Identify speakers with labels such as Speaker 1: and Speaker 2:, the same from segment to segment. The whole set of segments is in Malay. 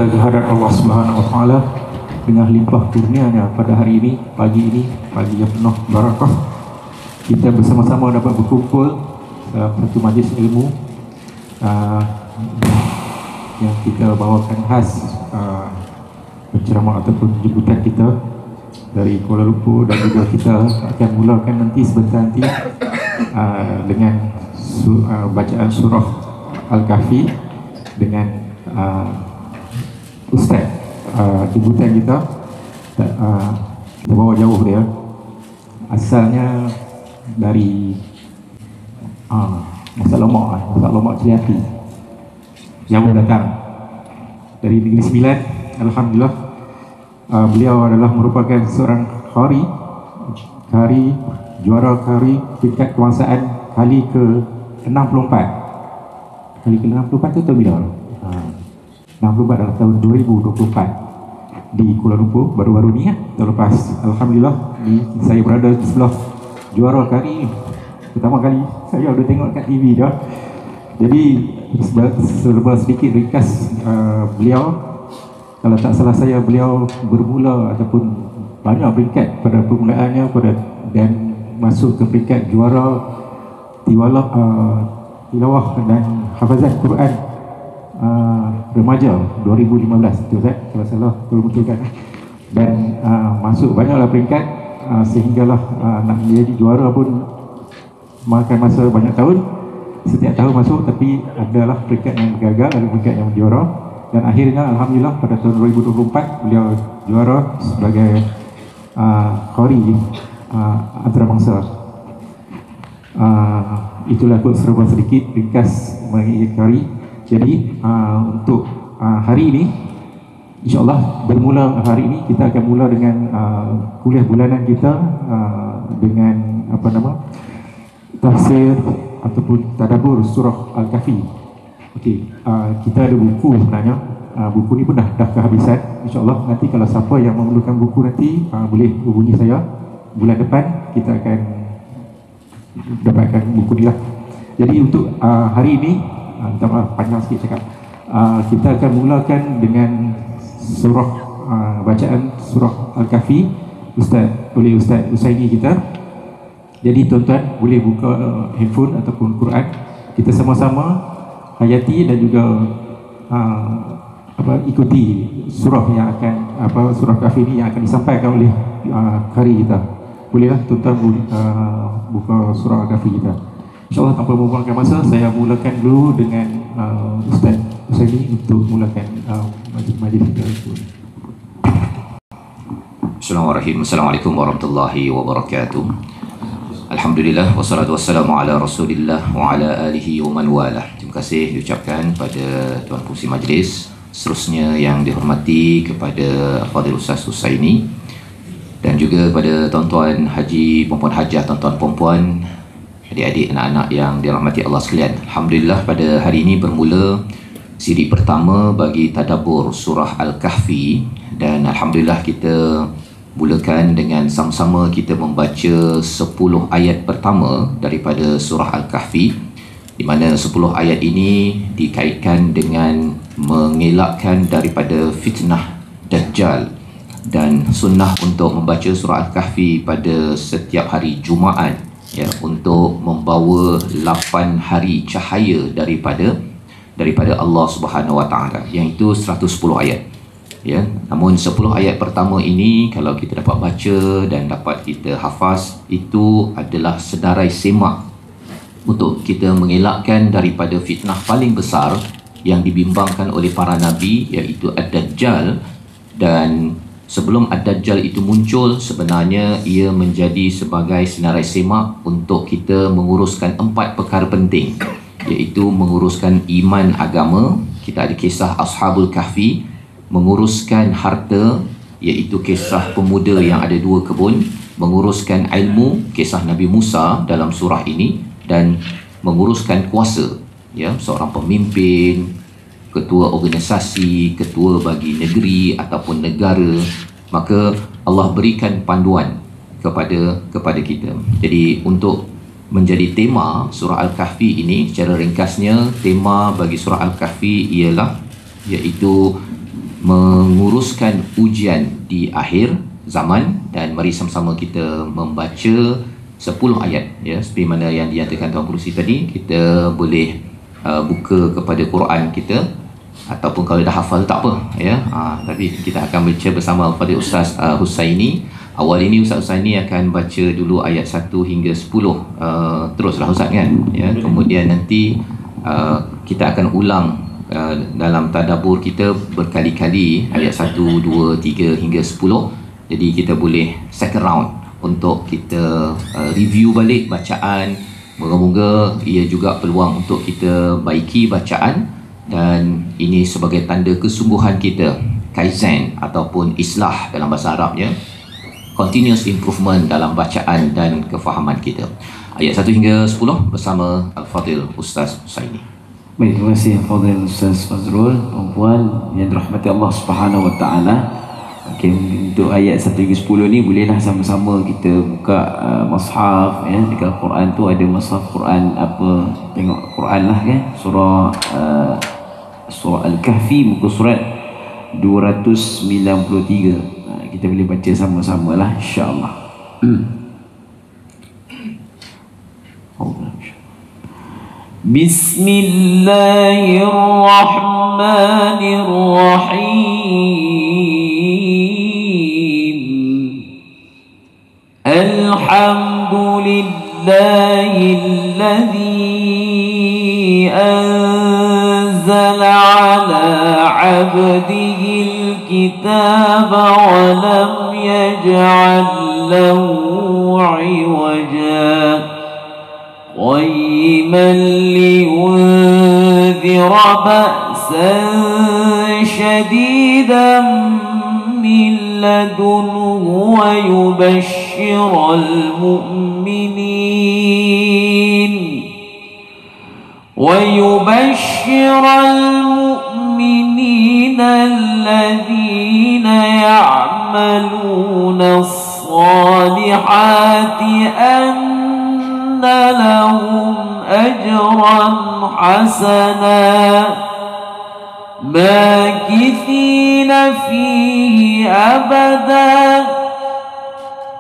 Speaker 1: kita kehadrat Allah Subhanahu Wa Taala dengan limpah kurnianya pada hari ini, pagi yang penuh barakah. Kita bersama-sama dapat berkumpul dalam satu majlis ilmu yang kita bawakan khas penceramah ataupun jemputan kita dari Kuala Lumpur, dan juga kita akan mulakan nanti sebentar nanti dengan bacaan surah Al-Kahfi dengan Ustaz jemputan kita. Kita bawa jauh dia, asalnya dari Masak Lomak Ciliati, jauh datang dari Negeri Sembilan. Alhamdulillah, beliau adalah merupakan seorang juara kari tingkat kebangsaan kali ke-64. Kali ke-64 tu tahun bila? 64 dalam tahun 2024 di Kuala Lumpur, baru-baru ni ya, tahun lepas. Alhamdulillah, saya berada di sebelah juara kari. Pertama kali saya ada tengok kat TV dah. Jadi selepas sedikit ringkas beliau, kalau tak salah saya, beliau bermula ataupun banyak peringkat pada permulaannya dan masuk ke peringkat juara tilawah dan hafazan Quran remaja 2015 tu Ustaz, kalau salah betul kan. Dan masuk banyaklah peringkat sehinggalah nak menjadi juara pun makan masa banyak tahun. Setiap tahun masuk, tapi adalah peringkat yang gagal, ada peringkat yang juara, dan akhirnya Alhamdulillah pada tahun 2024 beliau juara sebagai qari antarabangsa. Itulah pun serba sedikit ringkas mengenai qari. Jadi untuk hari ini, InsyaAllah bermula hari ini kita akan mula dengan kuliah bulanan kita dengan tafsir ataupun tadabbur surah Al-Kahfi. Okey, kita ada buku sebenarnya. Buku ni pun dah kehabisan. InsyaAllah nanti kalau siapa yang memerlukan buku nanti boleh hubungi saya. Bulan depan kita akan dapatkan buku ni lah. Jadi untuk hari ini, minta maaf panjang sikit cakap, kita akan mulakan dengan surah bacaan surah Al-Kahfi oleh Ustaz Usaini kita. Jadi tuan-tuan boleh buka handphone ataupun Quran, kita sama-sama hayati dan juga ikuti surah yang akan surah Kahfi ini yang akan disampaikan oleh qari kita. Bolehlah tuan-tuan buka surah Kahfi kita. InsyaAllah tanpa membuangkan masa, saya mulakan dulu dengan Ustaz Usaini untuk mulakan majlis kita.
Speaker 2: Assalamualaikum warahmatullahi wabarakatuh. Alhamdulillah, wassalatu wassalamu ala rasulillah wa ala alihi wa man walah. Terima kasih diucapkan pada Tuan Pengerusi Majlis, seterusnya yang dihormati kepada Fadil Ustaz Usaini, dan juga pada tuan-tuan haji, perempuan hajah, tuan-tuan perempuan, adik-adik, anak-anak yang dirahmati Allah sekalian. Alhamdulillah, pada hari ini bermula siri pertama bagi tadabbur surah Al-Kahfi, dan Alhamdulillah kita mulakan dengan sama-sama kita membaca 10 ayat pertama daripada surah Al-Kahfi, di mana 10 ayat ini dikaitkan dengan mengelakkan daripada fitnah Dajjal, dan sunnah untuk membaca surah Al-Kahfi pada setiap hari Jumaat, ya, untuk membawa 8 hari cahaya daripada Allah Subhanahu Wa Taala, yang itu 110 ayat. Ya, namun 10 ayat pertama ini kalau kita dapat baca dan dapat kita hafaz, itu adalah sedarai semak untuk kita mengelakkan daripada fitnah paling besar yang dibimbangkan oleh para nabi, iaitu Ad-Dajjal. Dan sebelum Ad-Dajjal itu muncul, sebenarnya ia menjadi sebagai senarai semak untuk kita menguruskan 4 perkara penting, iaitu menguruskan iman agama, kita ada kisah Ashabul Kahfi; menguruskan harta, iaitu kisah pemuda yang ada 2 kebun; menguruskan ilmu, kisah Nabi Musa dalam surah ini; dan menguruskan kuasa, ya, seorang pemimpin, ketua organisasi, ketua bagi negeri ataupun negara. Maka Allah berikan panduan kepada kita. Jadi untuk menjadi tema surah Al-Kahfi ini, secara ringkasnya tema bagi surah Al-Kahfi iaitu menguruskan ujian di akhir zaman, dan mari sama-sama kita membaca 10 ayat ya, seperti mana yang dinyatakan Tuan Pengerusi tadi. Kita boleh buka kepada Quran kita, ataupun kalau dah hafal tak apa ya, tapi kita akan baca bersama pada Ustaz Husaini. Awal ini Ustaz Husaini akan baca dulu ayat 1 hingga 10, teruslah Ustaz kan ya. Kemudian nanti kita akan ulang dalam tadabbur kita berkali-kali ayat 1, 2, 3 hingga 10. Jadi kita boleh second round untuk kita review balik bacaan. Moga-moga ia juga peluang untuk kita baiki bacaan, dan ini sebagai tanda kesungguhan kita, kaizen ataupun islah dalam bahasa Arabnya, continuous improvement dalam bacaan dan kefahaman kita. Ayat 1 hingga 10 bersama Al-Fadhil Ustaz Husaini.
Speaker 3: Baik, terima kasih Fadhil Ustaz Fazrul. Puan-puan yang dirahmati Allah Subhanahu Wa Taala. Okey, untuk ayat 1 hingga 10 ni bolehlah sama-sama kita buka mushaf ya. Dekat Quran tu ada mushaf Quran apa, tengok Quran lah kan. Surah Al-Kahfi muka surat 293. Kita boleh baca sama-sama lah insya-Allah. Bismillahirrahmanirrahim. Alhamdulillahilladzi anzala ala 'abdihi al-kitaba wa lam yaj'al lahu 'iwaja قيما لينذر بأسا شديدا من لدنه ويبشر المؤمنين الذين يعملون الصالحات أن لهم أجرا حسنا ماكثين فيه أبدا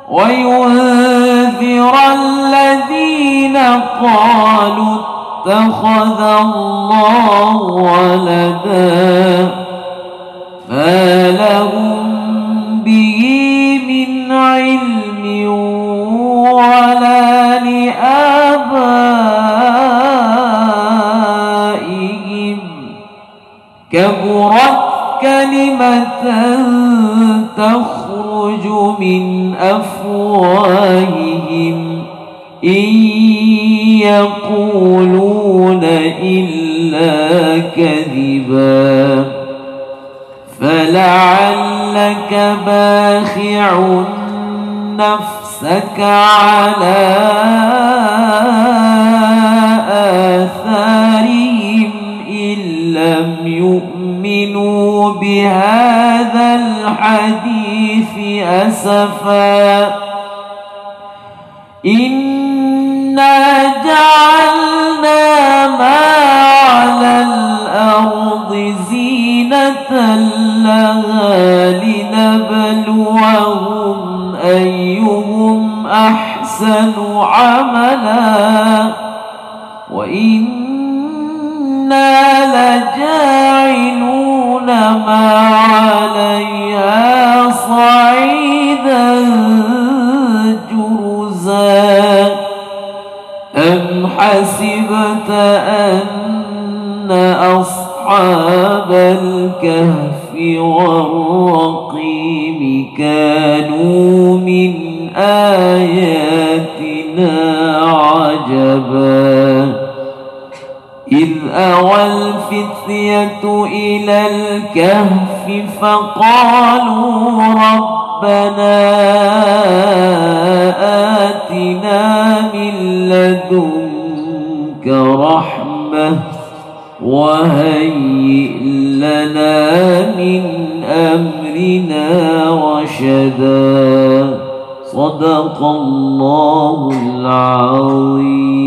Speaker 3: وينذر الذين قالوا اتخذ الله ولدا ما لهم به من علم ولا لآبائهم كبرت كلمة تخرج من أفواههم إن يقولون إلا كذبا فلعلك باخع نفسك على آثارهم إن لم يؤمنوا بهذا الحديث أسفا إنا جعلنا ما على الأرض زينة لها لنبلوهم أيهم أحسن عملا وإنا لجاعلون ما عليها صعيدا جرزا أم حسبت أن أصحاب الكهف والرقيم كانوا من آياتنا عجبا إذ أوى الفتية إلى الكهف فقالوا ربنا آتنا من لدنك رحمة وهيئ لنا من أمرنا رشدا صدق الله العظيم.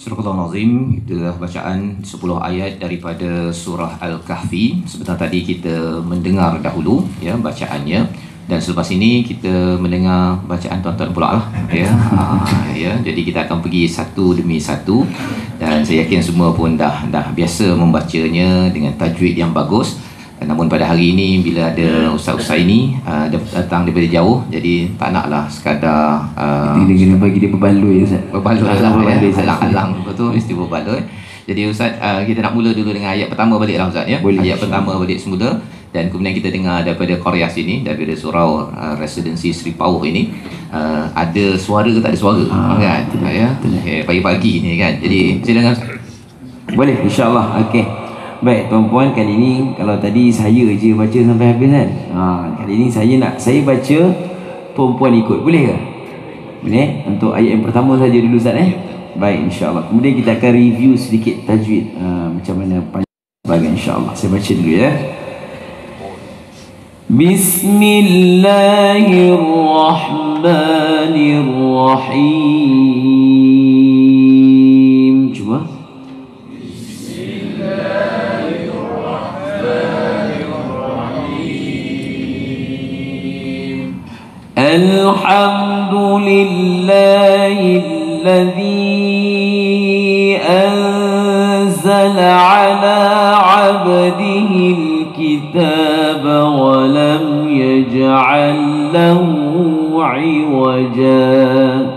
Speaker 2: Astagfirullahalazim. Itulah bacaan 10 ayat daripada surah Al-Kahfi. Sebentar tadi kita mendengar dahulu ya bacaannya, dan selepas ini kita mendengar bacaan tuan-tuan pula lah ya. Ya, jadi kita akan pergi satu demi satu, dan saya yakin semua pun dah biasa membacanya dengan tajwid yang bagus. Namun pada hari ini bila ada ustaz-ustaz ini datang daripada jauh, jadi tak naklah sekadar
Speaker 3: kita kena bagi dia berbaloi Ustaz.
Speaker 2: berbaloi lah ya, alang-alang betul, mesti berbaloi. Jadi Ustaz, kita nak mula dulu dengan ayat pertama balik lah Ustaz ya.
Speaker 3: Boleh.
Speaker 2: Ayat pertama balik semula, dan kemudian kita dengar daripada Qaryas ini, daripada surau residensi Sri Pauh ini, ada suara ke tak ada suara kan ya. Pagi-pagi ni kan. Jadi silakan Ustaz.
Speaker 3: Boleh, insya-Allah. Okey. Baik tuan-puan, kali ini kalau tadi saya je baca sampai habis kan. Kali ini saya baca, tuan-puan ikut. Boleh ke? Boleh. Untuk ayat yang pertama saja dulu Ustaz Baik, insya-Allah. Kemudian kita akan review sedikit tajwid macam mana panjang insya-Allah. Saya baca dulu ya. Bismillahirrahmanirrahim. Cuba. الحمد لله الذي أنزل على عبده الكتاب ولم يجعل له عوجا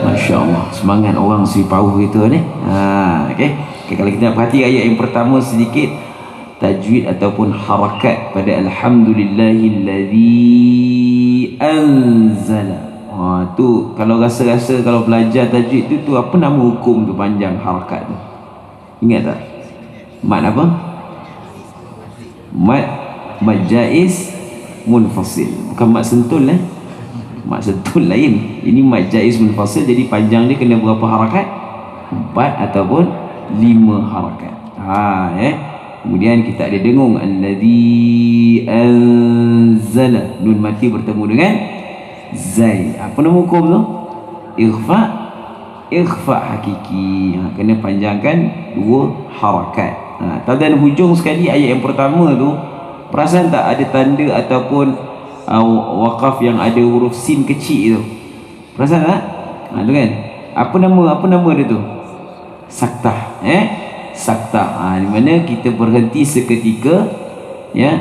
Speaker 3: Masya-Allah, semangat orang Sri Pauh kita ni. Okey. Kalau kita nak perhati ayat yang pertama sedikit, tajwid ataupun harakat pada alhamdulillahillazi anzala. Tu kalau rasa-rasa kalau belajar tajwid tu apa nama hukum tu panjang harakat tu? Ingat tak? Mad apa? Mad jaiz munfasil. Bukan mad sentul Mad sentul lain. Ini mad jaiz munfasil, jadi panjang dia kena berapa harakat? 4 ataupun 5 harakat. Kemudian kita ada dengung alladzi anzala, nun mati bertemu dengan zai. Apa nama hukum tu? Ikhfa hakiki. Kena panjangkan 2 harakat. Dan hujung sekali ayat yang pertama tu, perasan tak ada tanda ataupun wakaf yang ada huruf sin kecil tu? Perasan tak? Tu kan? Apa nama dia tu? Saktah. Saktah. Di mana kita berhenti seketika ya,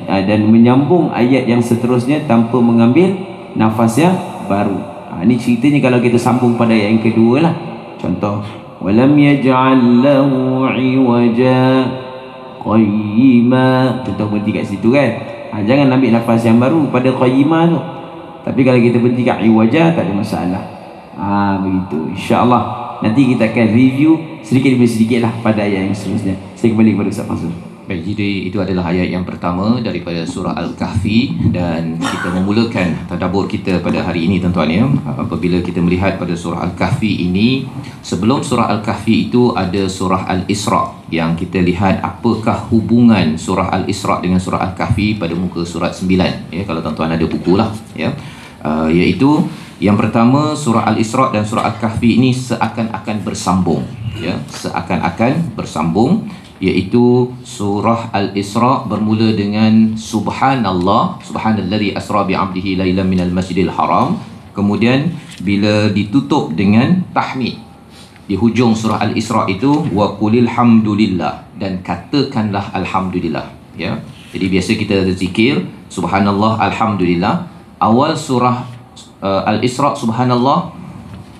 Speaker 3: dan menyambung ayat yang seterusnya tanpa mengambil nafas yang baru. Ini ceritanya kalau kita sambung pada ayat yang kedua lah. Contoh, walam yaj'al lahu 'iwaja qayyima. Contoh berhenti kat situ kan. Jangan ambil nafas yang baru pada qayyimah tu. Tapi kalau kita berhenti kat 'iwaja tak ada masalah. Begitu. InsyaAllah nanti kita akan review sedikit demi sedikit lah pada ayat yang seterusnya. Saya kembali kepada Ustaz Fazrul.
Speaker 2: Baik, jadi itu adalah ayat yang pertama daripada surah Al-Kahfi, dan kita memulakan tadabbur kita pada hari ini tuan-tuan ya. Apabila kita melihat pada surah Al-Kahfi ini, sebelum surah Al-Kahfi itu ada surah Al-Isra, yang kita lihat apakah hubungan surah Al-Isra dengan surah Al-Kahfi pada muka surat 9 ya, kalau tuan-tuan ada buku lah ya. Iaitu yang pertama, surah Al-Isra dan surah Al-Kahfi ini seakan-akan bersambung ya, seakan-akan bersambung. Iaitu surah Al-Isra bermula dengan subhanallah, subhanallazi asra bi 'abdihi lailan minal masjidil haram. Kemudian bila ditutup dengan tahmid di hujung surah Al-Isra itu, wa qulil hamdulillah, dan katakanlah alhamdulillah ya. Jadi biasa kita zikir subhanallah, alhamdulillah. Awal surah Al-Isra subhanallah,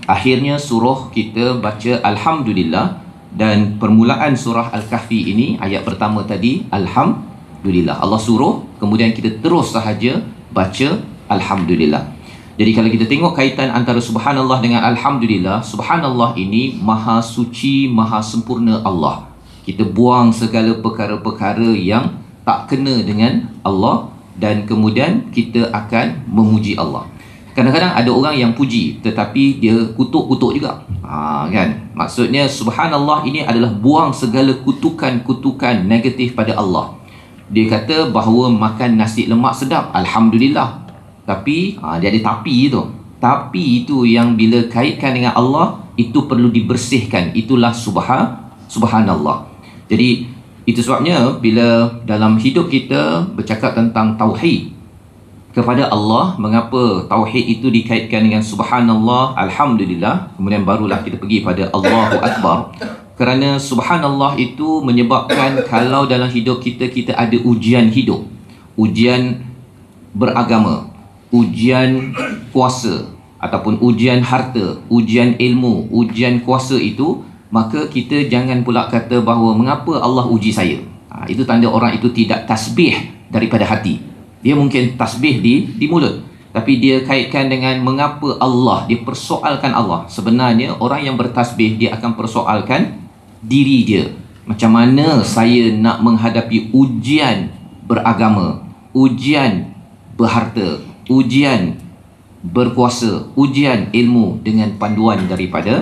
Speaker 2: akhirnya surah kita baca alhamdulillah. Dan permulaan surah Al-Kahfi ini, ayat pertama tadi alhamdulillah, Allah suruh, kemudian kita terus sahaja baca alhamdulillah. Jadi kalau kita tengok kaitan antara subhanallah dengan alhamdulillah, subhanallah ini maha suci, maha sempurna Allah. Kita buang segala perkara-perkara yang tak kena dengan Allah, dan kemudian kita akan memuji Allah. Kadang-kadang ada orang yang puji tetapi dia kutuk-kutuk juga. Kan? Maksudnya subhanallah ini adalah buang segala kutukan-kutukan negatif pada Allah. Dia kata bahawa makan nasi lemak sedap, alhamdulillah. Tapi dia ada tapi tu. Tapi itu yang bila kaitkan dengan Allah, itu perlu dibersihkan. Itulah subhanallah. Jadi itu sebabnya bila dalam hidup kita bercakap tentang tauhid kepada Allah, mengapa tauhid itu dikaitkan dengan subhanallah, alhamdulillah, kemudian barulah kita pergi pada Allahu Akbar. Kerana subhanallah itu menyebabkan kalau dalam hidup kita ada ujian hidup, ujian beragama, ujian kuasa ataupun ujian harta, ujian ilmu, ujian kuasa itu, maka kita jangan pula kata bahawa mengapa Allah uji saya. Itu tanda orang itu tidak tasbih daripada hati. Dia mungkin tasbih di mulut, tapi dia kaitkan dengan mengapa Allah, dia persoalkan Allah. Sebenarnya orang yang bertasbih, dia akan persoalkan diri dia. Macam mana saya nak menghadapi ujian beragama, ujian berharta, ujian berkuasa, ujian ilmu dengan panduan daripada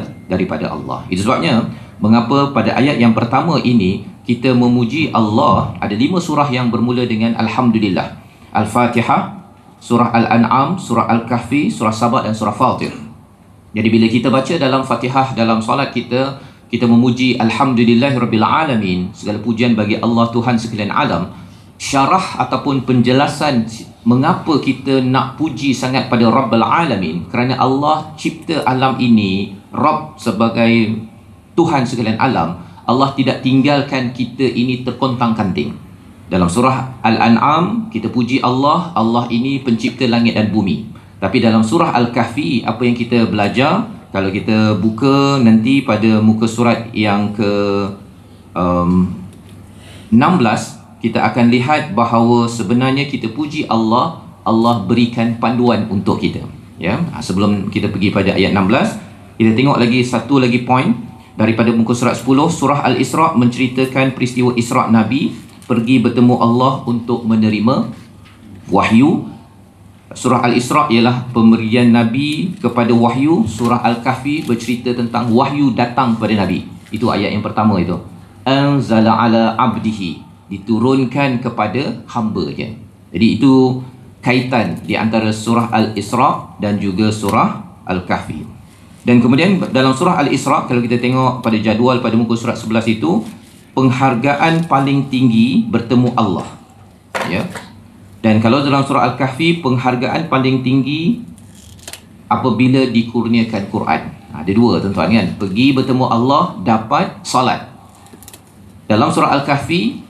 Speaker 2: Allah. Itu sebabnya mengapa pada ayat yang pertama ini kita memuji Allah. Ada 5 surah yang bermula dengan alhamdulillah. Al-Fatihah, surah Al-An'am, surah Al-Kahfi, surah Sabah dan surah Fatir. Jadi bila kita baca dalam Fatihah, dalam solat kita memuji Alhamdulillahirabbil alamin, segala pujian bagi Allah Tuhan sekalian alam. Syarah ataupun penjelasan mengapa kita nak puji sangat pada Rabbul Alamin, kerana Allah cipta alam ini, Rabb sebagai Tuhan sekalian alam. Allah tidak tinggalkan kita ini terkontang-kanting. Dalam surah Al-An'am kita puji Allah, Allah ini pencipta langit dan bumi. Tapi dalam surah Al-Kahfi, apa yang kita belajar, kalau kita buka nanti pada muka surat yang ke 16, kita akan lihat bahawa sebenarnya kita puji Allah, Allah berikan panduan untuk kita. Ya, sebelum kita pergi pada ayat 16, kita tengok lagi satu lagi point daripada muka surat 10. Surah Al-Isra' menceritakan peristiwa Isra' Nabi pergi bertemu Allah untuk menerima wahyu. Surah Al-Isra' ialah pemberian Nabi kepada wahyu. Surah Al-Kahfi bercerita tentang wahyu datang kepada Nabi. Itu ayat yang pertama itu. Anzala ala abdihi, diturunkan kepada hamba-Nya. Jadi itu kaitan di antara surah Al-Isra' dan juga surah Al-Kahfi. Dan kemudian dalam surah Al-Isra', kalau kita tengok pada jadual pada muka surat 11 itu, penghargaan paling tinggi bertemu Allah. Ya. Dan kalau dalam surah Al-Kahfi, penghargaan paling tinggi apabila dikurniakan Quran. Ada 2 tuan-tuan kan. Pergi bertemu Allah, dapat salat. Dalam surah Al-Kahfi,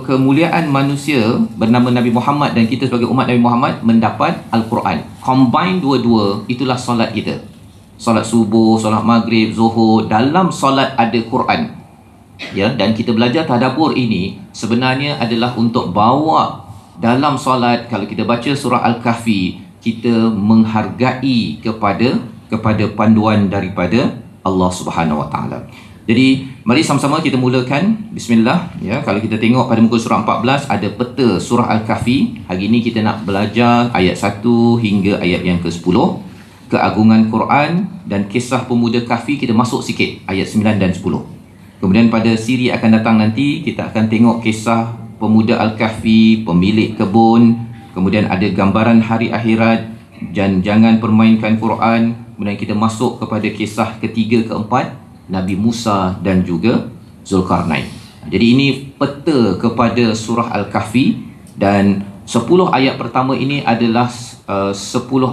Speaker 2: kemuliaan manusia bernama Nabi Muhammad dan kita sebagai umat Nabi Muhammad mendapat Al-Quran. Combine dua-dua, itulah solat kita. Solat subuh, solat maghrib, zuhur, dalam solat ada Quran. Ya, dan kita belajar tadabbur ini sebenarnya adalah untuk bawa dalam solat. Kalau kita baca surah Al-Kahfi, kita menghargai kepada panduan daripada Allah Subhanahu Wa Taala. Jadi mari sama-sama kita mulakan. Bismillah. Ya, kalau kita tengok pada muka surah 14 ada peta surah Al-Kahfi. Hari ini kita nak belajar ayat 1 hingga ayat yang ke-10. Keagungan Quran dan kisah pemuda Kahfi kita masuk sikit ayat 9 dan 10. Kemudian pada siri akan datang nanti kita akan tengok kisah pemuda Al-Kahfi, pemilik kebun, kemudian ada gambaran hari akhirat dan jangan permainkan Quran. Kemudian kita masuk kepada kisah ketiga keempat Nabi Musa dan juga Zulkarnain. Jadi ini peta kepada surah Al-Kahfi, dan 10 ayat pertama ini adalah 10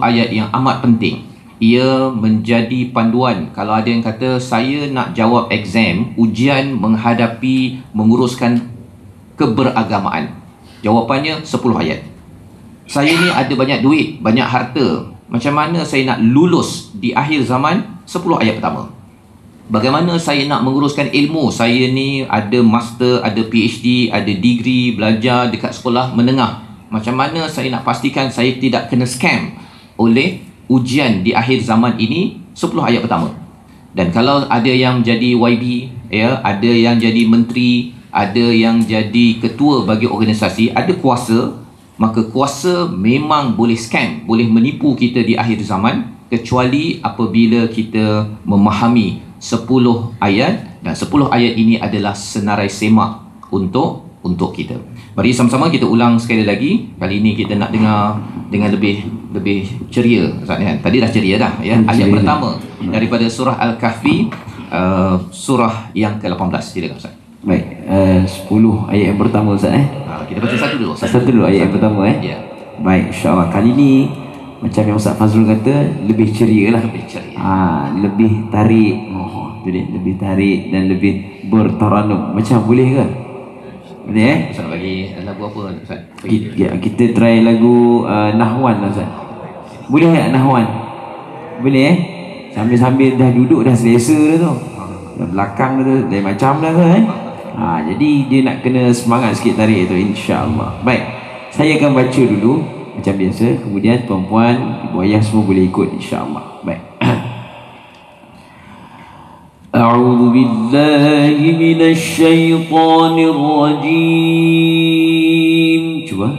Speaker 2: ayat yang amat penting. Ia menjadi panduan. Kalau ada yang kata saya nak jawab exam, ujian menghadapi menguruskan keberagamaan, jawapannya 10 ayat. Saya ni ada banyak duit, banyak harta, macam mana saya nak lulus di akhir zaman? 10 ayat pertama. Bagaimana saya nak menguruskan ilmu? Saya ni ada master, ada PhD, ada degree, belajar dekat sekolah menengah. Macam mana saya nak pastikan saya tidak kena scam oleh ujian di akhir zaman ini? 10 ayat pertama. Dan kalau ada yang jadi YB, ya, ada yang jadi menteri, ada yang jadi ketua bagi organisasi, ada kuasa, maka kuasa memang boleh scam, boleh menipu kita di akhir zaman, kecuali apabila kita memahami 10 ayat, dan 10 ayat ini adalah senarai semak untuk kita. Mari sama-sama kita ulang sekali lagi. Kali ini kita nak dengar dengan lebih ceria, Ustaz, kan? Tadi dah ceria dah ya. Ayat pertama daripada surah Al-Kahfi, surah yang ke-18. Silakan Ustaz.
Speaker 3: Baik, 10 ayat yang pertama Ustaz
Speaker 2: Kita baca satu dulu.
Speaker 3: Satu dulu ayat yang pertama
Speaker 2: Ya.
Speaker 3: Baik, insya-Allah kali ni macam yang Ustaz Fazrul kata, lebih ceria lah.
Speaker 2: Lebih ceria.
Speaker 3: Lebih tarik. Tu dia, lebih tarik dan lebih bertaranum. Macam boleh ke? Boleh
Speaker 2: Ustaz bagi lagu apa Ustaz?
Speaker 3: Kita try lagu Nahwan lah Ustaz. Boleh tak Nahwan? Boleh Sambil-sambil dah duduk dah selesa dah tu. Dah belakang dah tu, lain macam dah tu jadi dia nak kena semangat sikit tarik tu, insya-Allah. Baik, saya akan baca dulu macam biasa, kemudian tuan-puan, ibu ayah semua boleh ikut, insya-Allah. Baik. A'udzu billahi minasy syaithanir rajim. Cuba.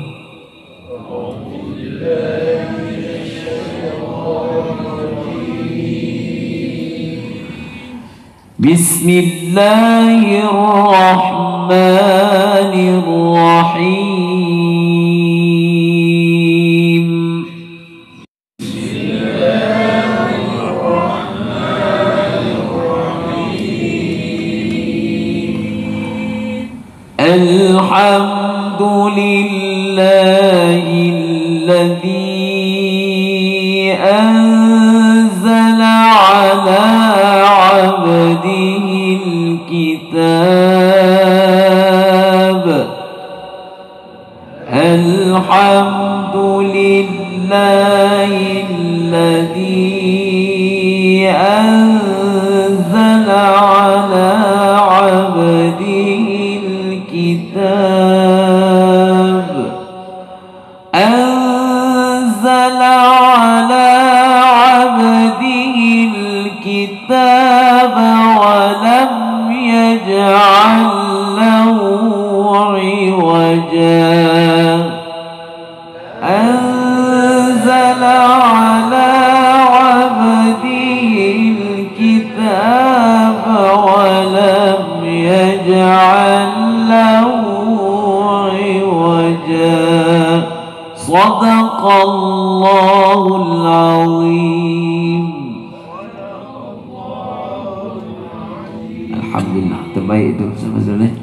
Speaker 3: Bismillahirrahmanirrahim. Alhamdulillahilladzi anzala ala abdihi alkitab. Alhamdulillahilladzi anzala ala abdihi الكتاب أنزل على عبده الكتاب ولم يجعل له عوجا أنزل على عبده الكتاب ولم يجعل له عوجا صدق الله العظيم. Alhamdulillah, terbaik tu Ustaz.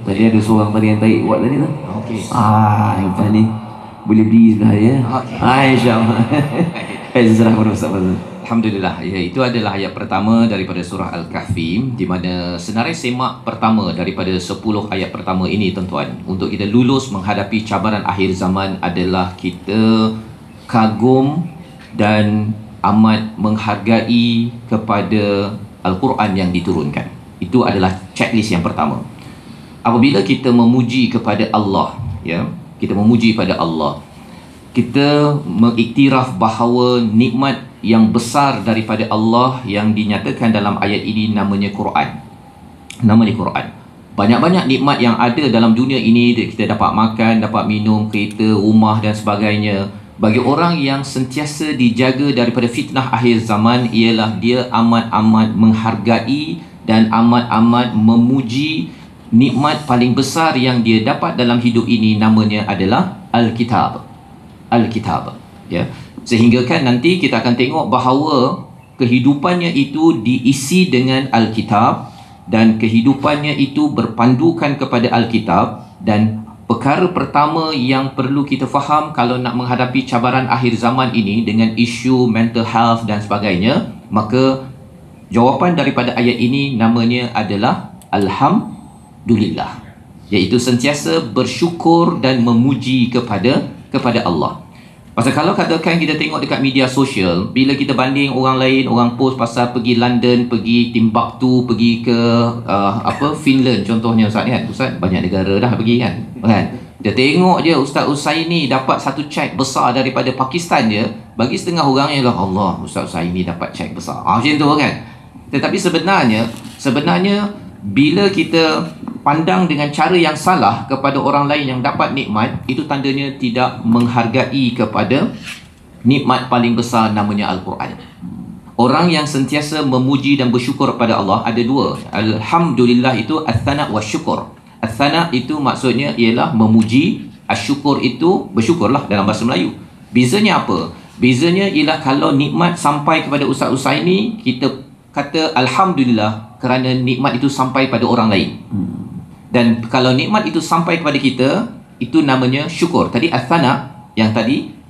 Speaker 3: Tadi ada seorang tadi yang tarik buat tadi tu.
Speaker 2: Okey.
Speaker 3: Yang tadi boleh berdiri sebelah ya. Insya-Allah. Serah kepada Ustaz Fazrul.
Speaker 2: Alhamdulillah, ya, itu adalah ayat pertama daripada surah Al-Kahfi, di mana senarai semak pertama daripada 10 ayat pertama ini, tuan-tuan, untuk kita lulus menghadapi cabaran akhir zaman adalah kita kagum dan amat menghargai kepada Al-Quran yang diturunkan. Itu adalah checklist yang pertama. Apabila kita memuji kepada Allah, ya, kita memuji pada Allah, kita mengiktiraf bahawa nikmat yang besar daripada Allah yang dinyatakan dalam ayat ini namanya Quran. Namanya Quran. Banyak-banyak nikmat yang ada dalam dunia ini, kita dapat makan, dapat minum, kereta, rumah dan sebagainya. Bagi orang yang sentiasa dijaga daripada fitnah akhir zaman, ialah dia amat-amat menghargai dan amat-amat memuji nikmat paling besar yang dia dapat dalam hidup ini, namanya adalah Al-Kitab. Al-Kitab, ya. Sehingga kan nanti kita akan tengok bahawa kehidupannya itu diisi dengan Alkitab, dan kehidupannya itu berpandukan kepada Alkitab. Dan perkara pertama yang perlu kita faham kalau nak menghadapi cabaran akhir zaman ini dengan isu mental health dan sebagainya, maka jawapan daripada ayat ini namanya adalah Alhamdulillah, iaitu sentiasa bersyukur dan memuji kepada Allah. Pasal kalau katakan kita tengok dekat media sosial, bila kita banding orang lain, orang post pasal pergi London, pergi Timbuktu, pergi ke Finland contohnya, Ustaz, kan? Ustaz, banyak negara dah pergi, kan? Dia tengok je Ustaz Usaini dapat satu cek besar daripada Pakistan je, bagi setengah orang ialah Allah, Ustaz Usaini dapat cek besar. Macam tu, kan? Tetapi sebenarnya bila kita pandang dengan cara yang salah kepada orang lain yang dapat nikmat, itu tandanya tidak menghargai kepada nikmat paling besar, namanya Al-Quran. Orang yang sentiasa memuji dan bersyukur kepada Allah ada dua. Alhamdulillah itu ats-tsana' wa syukur. Ats-tsana' itu maksudnya ialah memuji, asyukur itu bersyukurlah dalam bahasa Melayu. Bezanya apa? Bezanya ialah kalau nikmat sampai kepada Ustaz Usaini, kita kata Alhamdulillah kerana nikmat itu sampai pada orang lain. Dan kalau nikmat itu sampai kepada kita, itu namanya syukur. Tadi ats-tsana',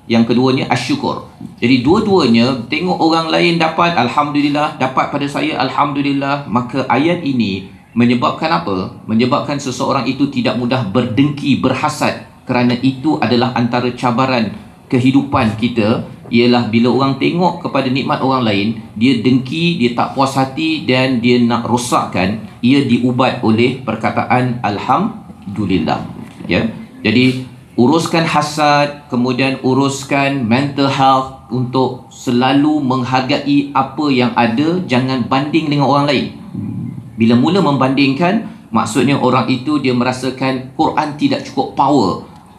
Speaker 2: yang keduanya asyukur. Jadi dua-duanya, tengok orang lain dapat, Alhamdulillah, dapat pada saya, Alhamdulillah. Maka ayat ini menyebabkan apa? Menyebabkan seseorang itu tidak mudah berdengki, berhasad, kerana itu adalah antara cabaran kehidupan kita, ialah bila orang tengok kepada nikmat orang lain, dia dengki, dia tak puas hati dan dia nak rosakkan, ia diubat oleh perkataan Alhamdulillah. Ya. Jadi uruskan hasad, kemudian uruskan mental health untuk selalu menghargai apa yang ada, jangan banding dengan orang lain. Bila mula membandingkan, maksudnya orang itu dia merasakan Quran tidak cukup power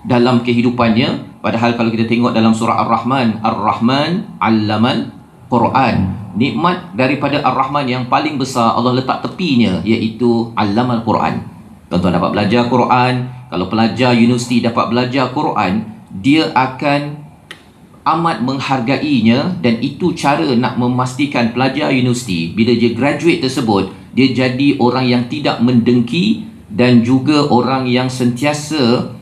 Speaker 2: dalam kehidupannya. Padahal kalau kita tengok dalam surah Ar-Rahman, Ar-Rahman 'allamal Quran. Nikmat daripada Ar-Rahman yang paling besar Allah letak tepinya, iaitu 'allamal Quran. Tuan-tuan dapat belajar Quran. Kalau pelajar universiti dapat belajar Quran, dia akan amat menghargainya, dan itu cara nak memastikan pelajar universiti bila dia graduate tersebut, dia jadi orang yang tidak mendengki dan juga orang yang sentiasa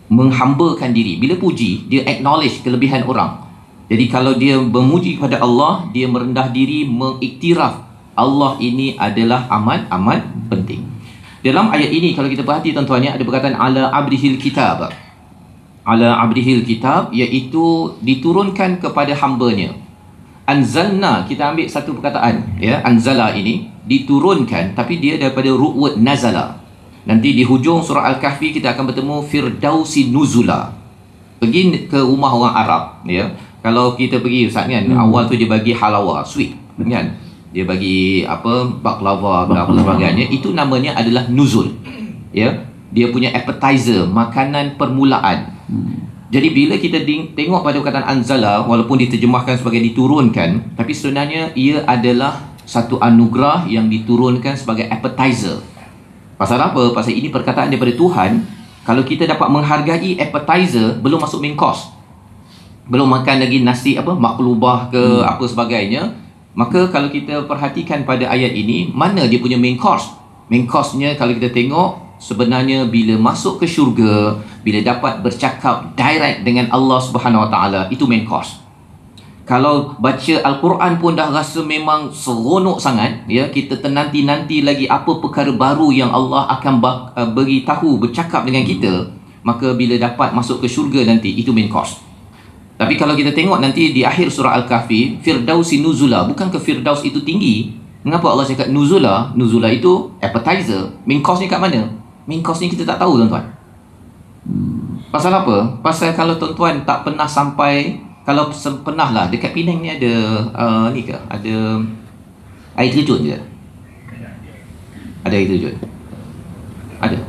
Speaker 2: menghambakan diri. Bila puji, dia acknowledge kelebihan orang. Jadi kalau dia memuji kepada Allah, dia merendah diri, mengiktiraf Allah ini adalah amat penting. Dalam ayat ini kalau kita perhati tuan-tuan, ada perkataan ala abdihil kitab. Ala abdihil kitab, iaitu diturunkan kepada hambanya. Anzalna, kita ambil satu perkataan, ya, anzala ini diturunkan, tapi dia daripada root word nazala. Nanti di hujung surah Al-Kahfi kita akan bertemu firdausi nuzula. Pergi ke rumah orang Arab, ya. Kalau kita pergi Ustaz kan, awal tu dia bagi halawa, sweet, kan? Dia bagi apa, baklava, apa sebagainya. Itu namanya adalah nuzul. Ya, dia punya appetizer, makanan permulaan. Jadi bila kita tengok pada perkataan anzala, walaupun diterjemahkan sebagai diturunkan, tapi sebenarnya ia adalah satu anugerah yang diturunkan sebagai appetizer. Pasal apa? Pasal ini perkataan daripada Tuhan. Kalau kita dapat menghargai appetizer, belum masuk main course, belum makan lagi nasi apa, maklubah ke apa sebagainya, maka kalau kita perhatikan pada ayat ini, mana dia punya main course? Main course-nya kalau kita tengok, sebenarnya bila masuk ke syurga, bila dapat bercakap direct dengan Allah Subhanahu Wa Taala, itu main course. Kalau baca Al-Quran pun dah rasa memang seronok sangat, ya, kita ternanti-nanti lagi apa perkara baru yang Allah akan beritahu, bercakap dengan kita, maka bila dapat masuk ke syurga nanti, itu main course. Tapi kalau kita tengok nanti di akhir surah Al-Kahfi, firdausi nuzula, bukan ke firdaus itu tinggi. Mengapa Allah cakap nuzula? Nuzula itu appetizer. Main course ni kat mana? Main course ni kita tak tahu tuan-tuan. Pasal apa? Pasal kalau tuan-tuan tak pernah sampai, kalau pernah lah, dekat Penang ni ada ni ke? Ada air terjun je? Ada air terjun? Ada?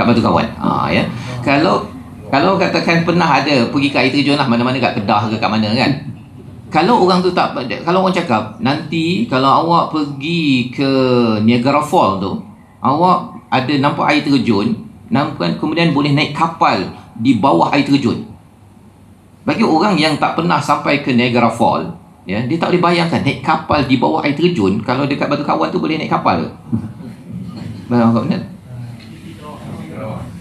Speaker 2: Kat Batu Kawan? Ya. Kalau katakan pernah ada pergi ke air terjun lah, mana-mana kat Kedah ke kat mana kan. Kalau orang tu tak, kalau orang cakap nanti kalau awak pergi ke Niagara Falls tu, awak ada nampak air terjun, nampak, kemudian boleh naik kapal di bawah air terjun. Bagi orang yang tak pernah sampai ke Niagara Falls, ya, dia tak boleh bayangkan naik kapal di bawah air terjun. Kalau dekat Batu Kawan tu boleh naik kapal ke?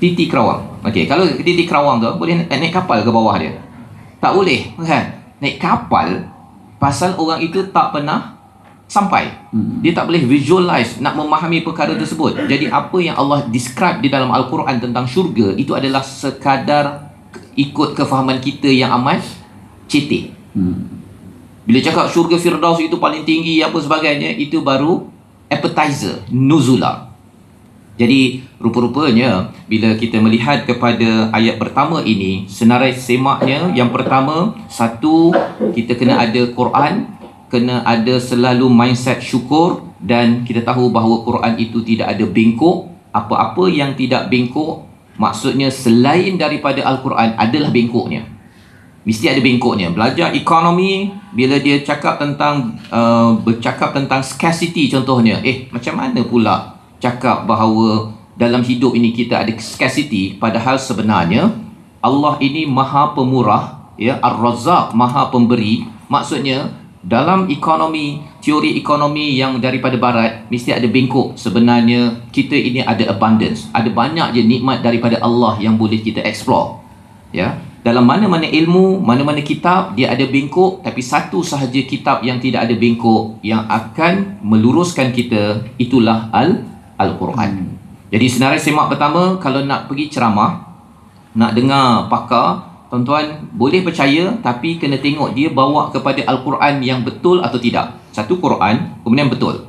Speaker 2: Titi Kerawang. Okey, kalau Titi Kerawang tu boleh naik kapal ke bawah dia? Tak boleh, kan? Naik kapal, pasal orang itu tak pernah sampai. Dia tak boleh visualize, nak memahami perkara tersebut. Jadi apa yang Allah describe di dalam Al-Quran tentang syurga, itu adalah sekadar ikut kefahaman kita yang amat cetek. Bila cakap syurga firdaus itu paling tinggi apa sebagainya, itu baru appetizer, nuzula. Jadi rupa-rupanya bila kita melihat kepada ayat pertama ini, senarai semaknya, yang pertama, satu, kita kena ada Quran, kena ada selalu mindset syukur, dan kita tahu bahawa Quran itu tidak ada bengkok, apa-apa yang tidak bengkok, maksudnya selain daripada Al-Quran adalah bengkoknya. Mesti ada bengkoknya. Belajar ekonomi, bila dia cakap tentang bercakap tentang scarcity contohnya, macam mana pula cakap bahawa dalam hidup ini kita ada scarcity, padahal sebenarnya Allah ini Maha Pemurah, ya, Ar-Razzaq, Maha Pemberi. Maksudnya dalam ekonomi, teori ekonomi yang daripada barat, mesti ada bengkok. Sebenarnya kita ini ada abundance, ada banyak je nikmat daripada Allah yang boleh kita explore, ya. Dalam mana-mana ilmu, mana-mana kitab, dia ada bengkok, tapi satu sahaja kitab yang tidak ada bengkok yang akan meluruskan kita, itulah Al-Quran. Jadi senarai semak pertama, kalau nak pergi ceramah, nak dengar pakar, tuan-tuan boleh percaya, tapi kena tengok dia bawa kepada Al-Quran yang betul atau tidak. Satu Quran, kemudian betul.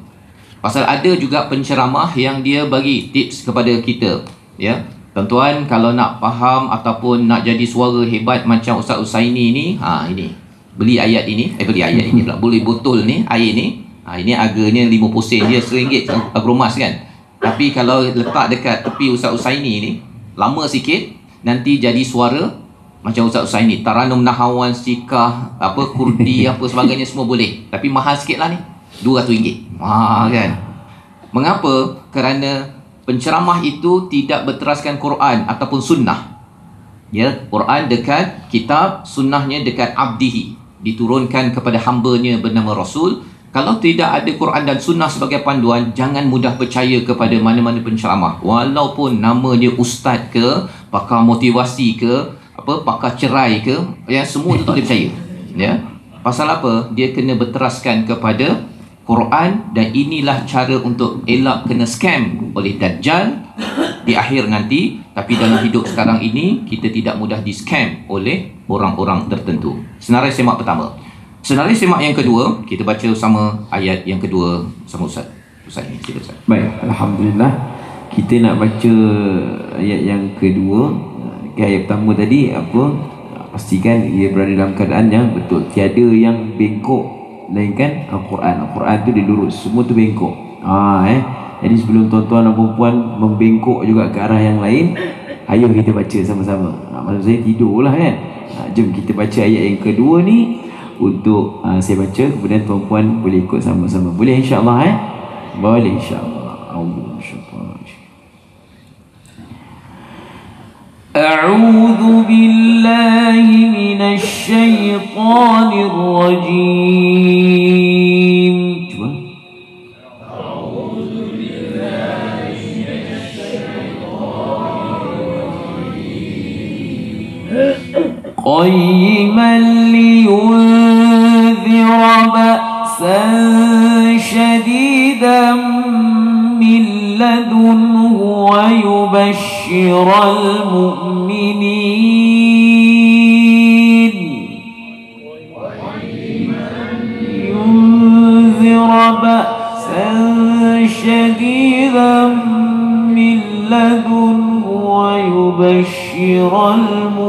Speaker 2: Pasal ada juga penceramah yang dia bagi tips kepada kita, ya. Tuan-tuan kalau nak faham ataupun nak jadi suara hebat macam Ustaz Usaini ni, ini. Beli ayat ini, beli ayat ini pula. Boleh botol ni, air ni. Ini harganya 50 sen je, RM1 agromas kan. Tapi kalau letak dekat tepi Ustaz Usaini ni, lama sikit, nanti jadi suara macam Ustaz Usaini. Taranum Nahawan, Sikah, Kurdi, apa sebagainya semua boleh. Tapi mahal sikit lah ni, RM200. Kan. Mengapa? Kerana penceramah itu tidak berteraskan Quran ataupun sunnah. Ya, Quran dekat kitab, sunnahnya dekat abdihi, diturunkan kepada hambanya bernama Rasul. Kalau tidak ada Quran dan sunnah sebagai panduan, jangan mudah percaya kepada mana-mana penceramah. Walaupun nama dia ustaz ke, pakar motivasi ke, pakar cerai ke, ya, semua itu tak boleh percaya. Ya. Pasal apa? Dia kena berteraskan kepada Quran, dan inilah cara untuk elak kena scam oleh Dajjal di akhir nanti. Tapi dalam hidup sekarang ini, kita tidak mudah di scam oleh orang-orang tertentu. Senarai semak pertama. Senarai semak yang kedua, kita baca sama ayat yang kedua sama Ustaz. Ustaz ni, sila Ustaz.
Speaker 3: Baik, Alhamdulillah. Kita nak baca ayat yang kedua. Ayat pertama tadi pastikan ia berada dalam keadaan yang betul. Tiada yang bengkok melainkan Al-Quran. Al-Quran tu dia lurus, semua tu bengkok. Jadi sebelum tuan-tuan dan puan membengkok juga ke arah yang lain, ayo kita baca sama-sama. Maksud saya tidurlah kan. Jom kita baca ayat yang kedua ni. Untuk saya baca, kemudian tuan-puan boleh ikut sama-sama. Boleh insya-Allah Boleh insya-Allah. أعوذ بالله من الشيطان الرجيم قيما لينذر بأسا شديدا من لدنه ويبشر المؤمنين ينذر بأسا شديدا من لدنه ويبشر المؤمنين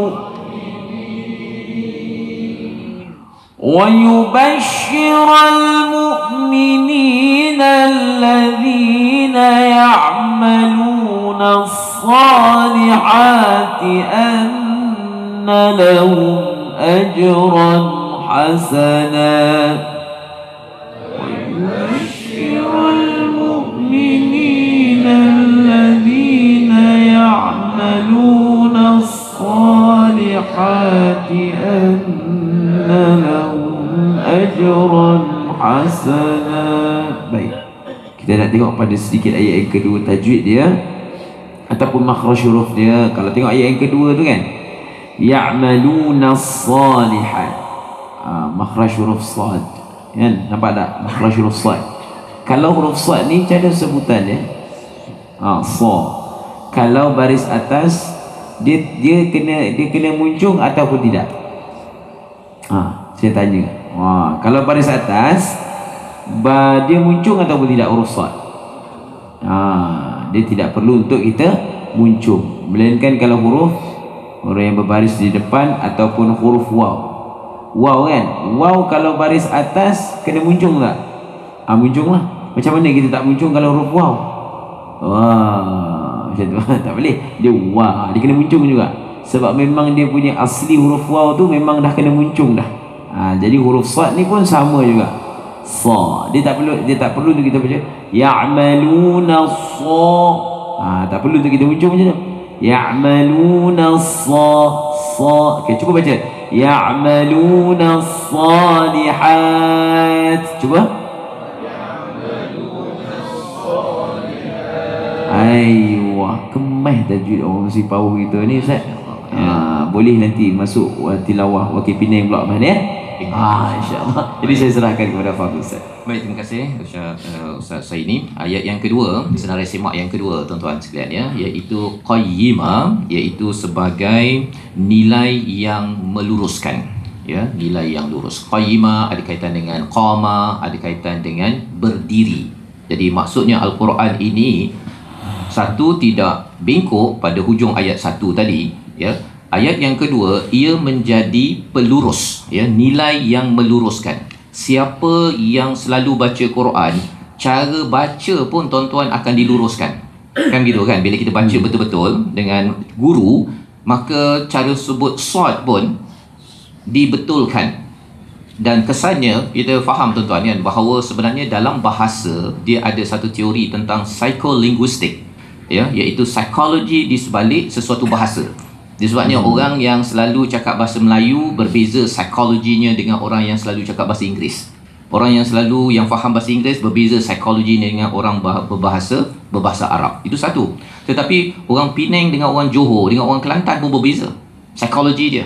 Speaker 3: الذين يعملون الصالحات أن لهم أجرا حسنا ويبشر المؤمنين الذين يعملون الصالحات أن لهم أجرا حسنا. Baik, kita nak tengok pada sedikit ayat yang kedua, tajwid dia ataupun makhraj huruf dia. Kalau tengok ayat yang kedua tu kan, ya'maluna as-salihat, makhraj huruf sad kan, nampak tak makhraj huruf sad? Kalau huruf sad ni macam mana sebutan dia? Sa. Kalau baris atas dia kena muncung ataupun tidak? Saya tanya. Kalau baris atas dia muncung ataupun tidak huruf sad? Dia tidak perlu untuk kita muncung, melainkan kalau huruf yang berbaris di depan ataupun huruf waw kan. Waw kalau baris atas kena muncung tak? Muncung lah. Macam mana kita tak muncung kalau huruf waw? macam tu. Tak boleh. Dia wa, dia kena muncung juga. Sebab memang dia punya asli huruf waw tu memang dah kena muncung dah. Jadi huruf sad ni pun sama juga. Sa. Dia tak perlu tu kita baca ya'maluna sa. Tak perlu tu kita muncung macam tu. Ya'maluna sa. Okey, cuba baca. Ya'maluna salihat. Cuba. Aywa, kemah tajwid orang si power kita ni Ustaz. Boleh nanti masuk tilawah Wakil Penang pula Ahmad ya. InsyaAllah. Jadi saya serahkan kepada Fadil Ustaz.
Speaker 2: Baik, terima kasih Ustaz Saini. Ayat yang kedua, senarai semak yang kedua tuan-tuan sekalian ya, iaitu qayyimah, iaitu sebagai nilai yang meluruskan ya, nilai yang lurus. Qayyimah ada kaitan dengan qama, ada kaitan dengan berdiri. Jadi maksudnya Al-Quran ini satu, tidak bengkok pada hujung ayat satu tadi ya. Ayat yang kedua, ia menjadi pelurus ya, nilai yang meluruskan. Siapa yang selalu baca Quran, cara baca pun tuan-tuan akan diluruskan. Kan gitu kan, bila kita baca betul-betul dengan guru, maka cara sebut sad pun dibetulkan. Dan kesannya kita faham tuan-tuan kan, bahawa sebenarnya dalam bahasa dia ada satu teori tentang psikolinguistik ya, iaitu psikologi di sebalik sesuatu bahasa. Disebabnya orang yang selalu cakap bahasa Melayu berbeza psikologinya dengan orang yang selalu cakap bahasa Inggeris. Orang yang faham bahasa Inggeris berbeza psikologinya dengan orang berbahasa Arab. Itu satu. Tetapi orang Penang dengan orang Johor dengan orang Kelantan pun berbeza psikologi dia.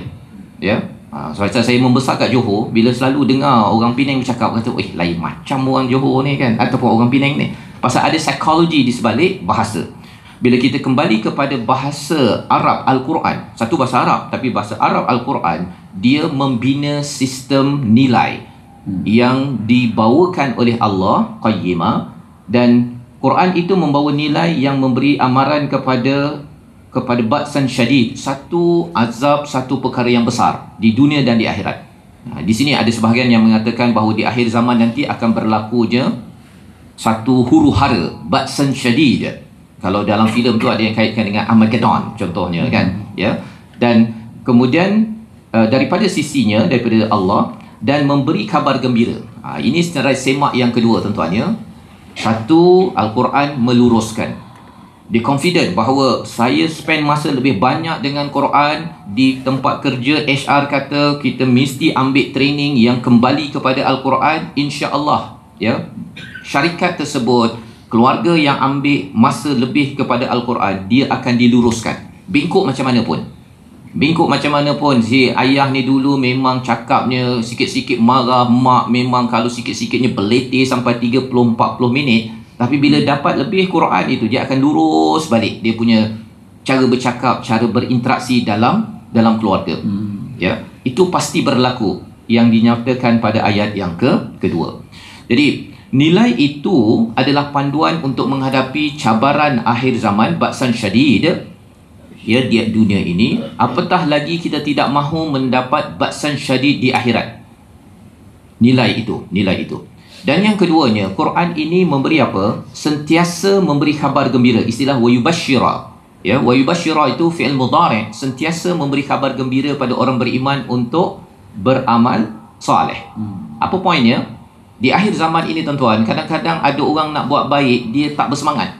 Speaker 2: Ya. Sebab saya membesar kat Johor, bila selalu dengar orang Penang bercakap, kata, lain macam orang Johor ni kan, ataupun orang Penang ni. Pasal ada psikologi di sebalik bahasa. Bila kita kembali kepada bahasa Arab Al-Quran, satu bahasa Arab, tapi bahasa Arab Al-Quran, dia membina sistem nilai yang dibawakan oleh Allah, qayyimah, dan Quran itu membawa nilai yang memberi amaran kepada ba'san syadid, satu azab, satu perkara yang besar di dunia dan di akhirat. Di sini ada sebahagian yang mengatakan bahawa di akhir zaman nanti akan berlakunya satu huru-hara, ba'san syadid. Kalau dalam filem tu ada yang kaitkan dengan Armageddon contohnya kan ya. Dan kemudian daripada sisinya, daripada Allah, dan memberi kabar gembira. Ini senarai semak yang kedua tuan-tuan ya. Satu, Al-Quran meluruskan. Dia confident bahawa saya spend masa lebih banyak dengan Quran. Di tempat kerja HR kata kita mesti ambil training yang kembali kepada Al-Quran, insya-Allah ya. Syarikat tersebut, keluarga yang ambil masa lebih kepada Al-Quran, dia akan diluruskan. Bengkok macam mana pun. Bengkok macam mana pun. Si ayah ni dulu memang cakapnya sikit-sikit marah, mak memang kalau sikit-sikitnya beletih sampai 30-40 minit. Tapi bila dapat lebih Quran itu, dia akan lurus balik dia punya cara bercakap, cara berinteraksi dalam keluarga. Ya, itu pasti berlaku yang dinyatakan pada ayat yang kedua. Jadi nilai itu adalah panduan untuk menghadapi cabaran akhir zaman, ba'san syadid ya, di dunia ini. Apatah lagi kita tidak mahu mendapat ba'san syadid di akhirat. Nilai itu. Dan yang keduanya, Quran ini memberi apa? Sentiasa memberi kabar gembira. Istilah wayubashira ya, wayubashira itu fi'il mudhari', sentiasa memberi kabar gembira pada orang beriman untuk beramal soleh. Apa poinnya? Di akhir zaman ini tuan-tuan, kadang-kadang ada orang nak buat baik, dia tak bersemangat.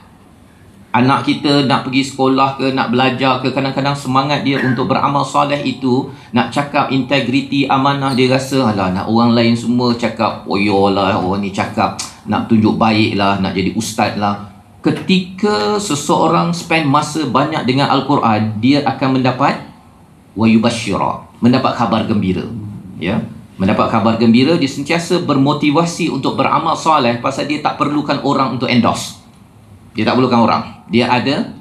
Speaker 2: Anak kita nak pergi sekolah ke, nak belajar ke, kadang-kadang semangat dia untuk beramal soleh itu, nak cakap integriti, amanah, dia rasa, alah, nak orang lain semua cakap, oh yolah, orang ni cakap nak tunjuk baik lah, nak jadi ustaz lah. Ketika seseorang spend masa banyak dengan Al-Quran, dia akan mendapat wayubashira, mendapat kabar gembira. Ya. Mendapat kabar gembira, dia sentiasa bermotivasi untuk beramal soleh pasal dia tak perlukan orang untuk endorse. Dia tak perlukan orang. Dia ada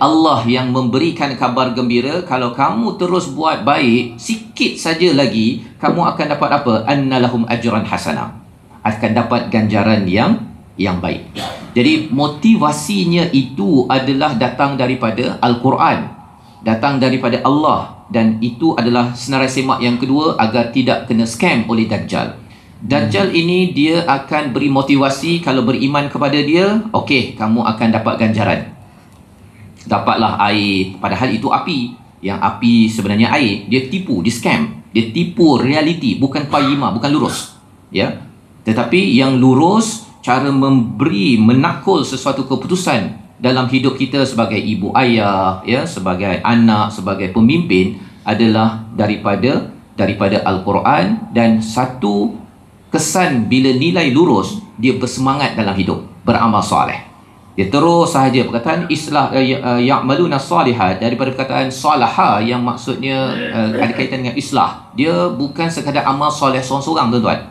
Speaker 2: Allah yang memberikan kabar gembira. Kalau kamu terus buat baik, sikit saja lagi, kamu akan dapat apa? Annalahum ajran hasanah. Akan dapat ganjaran yang baik. Jadi motivasinya itu adalah datang daripada Al-Quran, datang daripada Allah. Dan itu adalah senarai semak yang kedua agar tidak kena scam oleh Dajjal. Dajjal ini dia akan beri motivasi, kalau beriman kepada dia, okey, kamu akan dapat ganjaran. dapatlah air, padahal itu api. Yang api sebenarnya air. Dia tipu, dia scam, dia tipu realiti, bukan qayyimah, bukan lurus, ya. Tetapi yang lurus, cara memberi, menakul sesuatu keputusan dalam hidup kita sebagai ibu ayah, ya, sebagai anak, sebagai pemimpin adalah daripada Al-Quran. Dan satu kesan bila nilai lurus, dia bersemangat dalam hidup, beramal soleh. Dia terus sahaja perkataan islah ya'maluna salihat, daripada perkataan salaha yang maksudnya ada kaitan dengan islah. Dia bukan sekadar amal soleh seorang-seorang, tuan-tuan.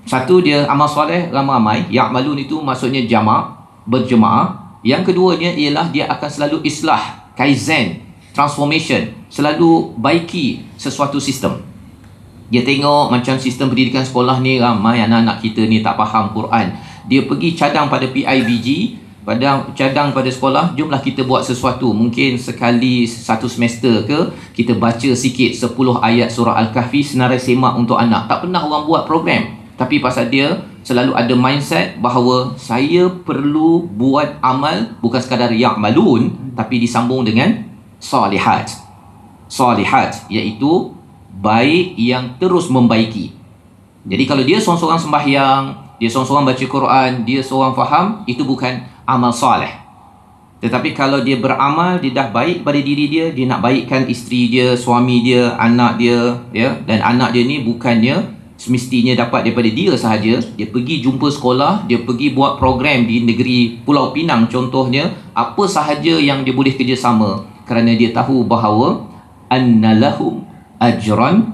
Speaker 2: Satu, dia amal soleh ramai-ramai. Ya'malun itu maksudnya jamak, berjemaah. Yang keduanya ialah dia akan selalu islah, kaizen, transformation, selalu baiki sesuatu sistem. Dia tengok macam sistem pendidikan sekolah ni, ramai anak-anak kita ni tak faham Quran. Dia pergi cadang pada PIBG, cadang pada sekolah, jomlah kita buat sesuatu. Mungkin sekali satu semester ke, kita baca sikit 10 ayat surah Al-Kahfi senarai semak untuk anak. Tak pernah orang buat program, tapi pasal dia selalu ada mindset bahawa saya perlu buat amal, bukan sekadar ya'malun, tapi disambung dengan salihat. Salihat iaitu baik yang terus membaiki. Jadi kalau dia seorang-seorang sembahyang, dia seorang-seorang baca Quran, dia seorang faham, itu bukan amal soleh. Tetapi kalau dia beramal, dia dah baik pada diri dia, dia nak baikkan isteri dia, suami dia, anak dia, ya. Dan anak dia ni bukannya semestinya dapat daripada dia sahaja. Dia pergi jumpa sekolah, dia pergi buat program di negeri Pulau Pinang contohnya, apa sahaja yang dia boleh kerjasama, kerana dia tahu bahawa annalahum ajran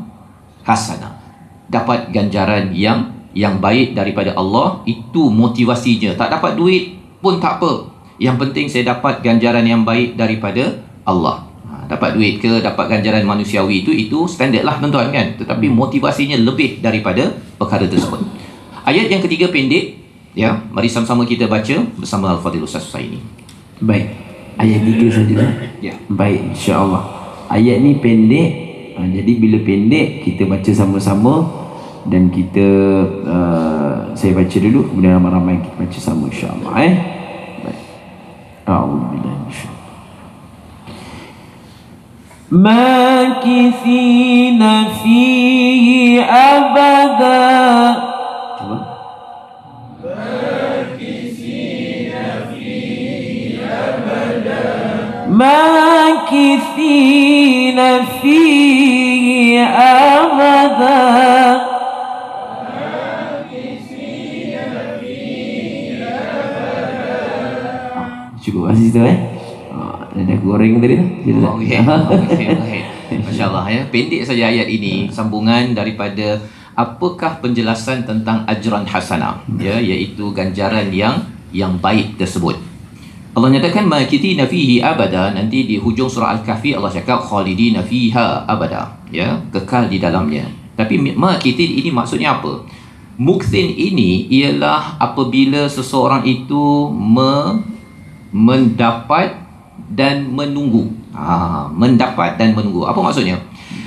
Speaker 2: hasanah, dapat ganjaran yang baik daripada Allah. Itu motivasinya. Tak dapat duit pun tak apa, yang penting saya dapat ganjaran yang baik daripada Allah. Dapat duit ke, dapat ganjaran manusiawi, itu standard lah, tuan-tuan, kan. Tetapi motivasinya lebih daripada perkara tersebut. Ayat yang ketiga pendek, ya. Mari sama-sama kita baca bersama Al-Fadhil Ustaz Husaini.
Speaker 3: Baik, ayat 3 sajalah.
Speaker 2: Ya.
Speaker 3: Baik, insya-Allah. Ayat ni pendek, jadi bila pendek kita baca sama-sama. Dan kita saya baca dulu, kemudian ramai-ramai kita baca sama, insya-Allah. Baik. A'udzubillahi minasyaitanir makithina fihi abada. Cuba. Makithina fihi abada. Makithina fihi abada. Cukup asis tu, dah goreng tadi tu.
Speaker 2: Okey. Masya-Allah, ya. Pendek saja ayat ini, sambungan daripada apakah penjelasan tentang ajran hasanah, ya, iaitu ganjaran yang baik tersebut. Allah nyatakan makithina fihi abada. Nanti di hujung surah Al-Kahfi Allah cakap khalidina fiha abada, ya, kekal di dalamnya. Tapi makithin ini maksudnya apa? Mukthin ini ialah apabila seseorang itu mendapat dan menunggu. Mendapat dan menunggu. Apa maksudnya?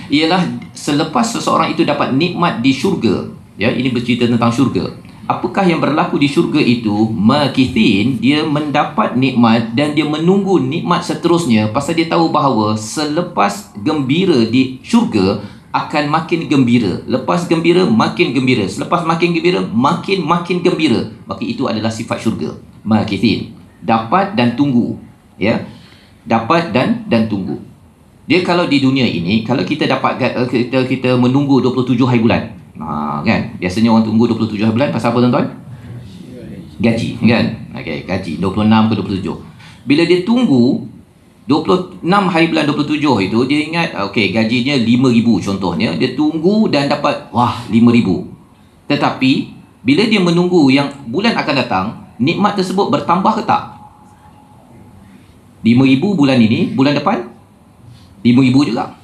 Speaker 2: Ialah selepas seseorang itu dapat nikmat di syurga, ya, ini bercerita tentang syurga. Apakah yang berlaku di syurga itu? Makithin, dia mendapat nikmat dan dia menunggu nikmat seterusnya, pasal dia tahu bahawa selepas gembira di syurga akan makin gembira. Lepas gembira makin gembira. Selepas makin gembira makin gembira. Maka itu adalah sifat syurga. Makithin, dapat dan tunggu, ya. Dapat dan tunggu. Dia kalau di dunia ini, kalau kita dapat kita menunggu 27 hari bulan, kan, biasanya orang tunggu 27 hari bulan pasal apa, tuan-tuan? Gaji, kan. Okey, gaji 26 ke 27. Bila dia tunggu 26 hari bulan 27 itu, dia ingat okey, gajinya 5,000 contohnya, dia tunggu dan dapat 5,000. Tetapi bila dia menunggu yang bulan akan datang, nikmat tersebut bertambah ke tak? 5,000 bulan ini, bulan depan 5,000 juga.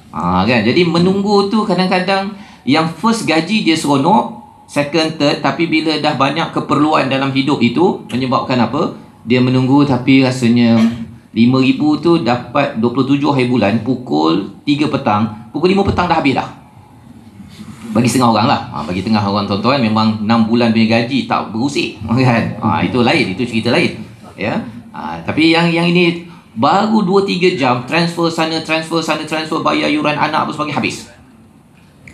Speaker 2: Kan? Jadi menunggu tu kadang-kadang yang first gaji dia seronok, second, third, tapi bila dah banyak keperluan dalam hidup itu, menyebabkan apa? Dia menunggu tapi rasanya 5,000 tu dapat 27 hari bulan, pukul 3 petang, pukul 5 petang dah habis dah. Bagi setengah orang lah. Bagi tengah orang, tuan-tuan, memang 6 bulan punya gaji tak berusik, kan? Itu lain, itu cerita lain, ya. Tapi yang ini baru 2-3 jam transfer sana, transfer bayar yuran anak apa sebagainya, habis.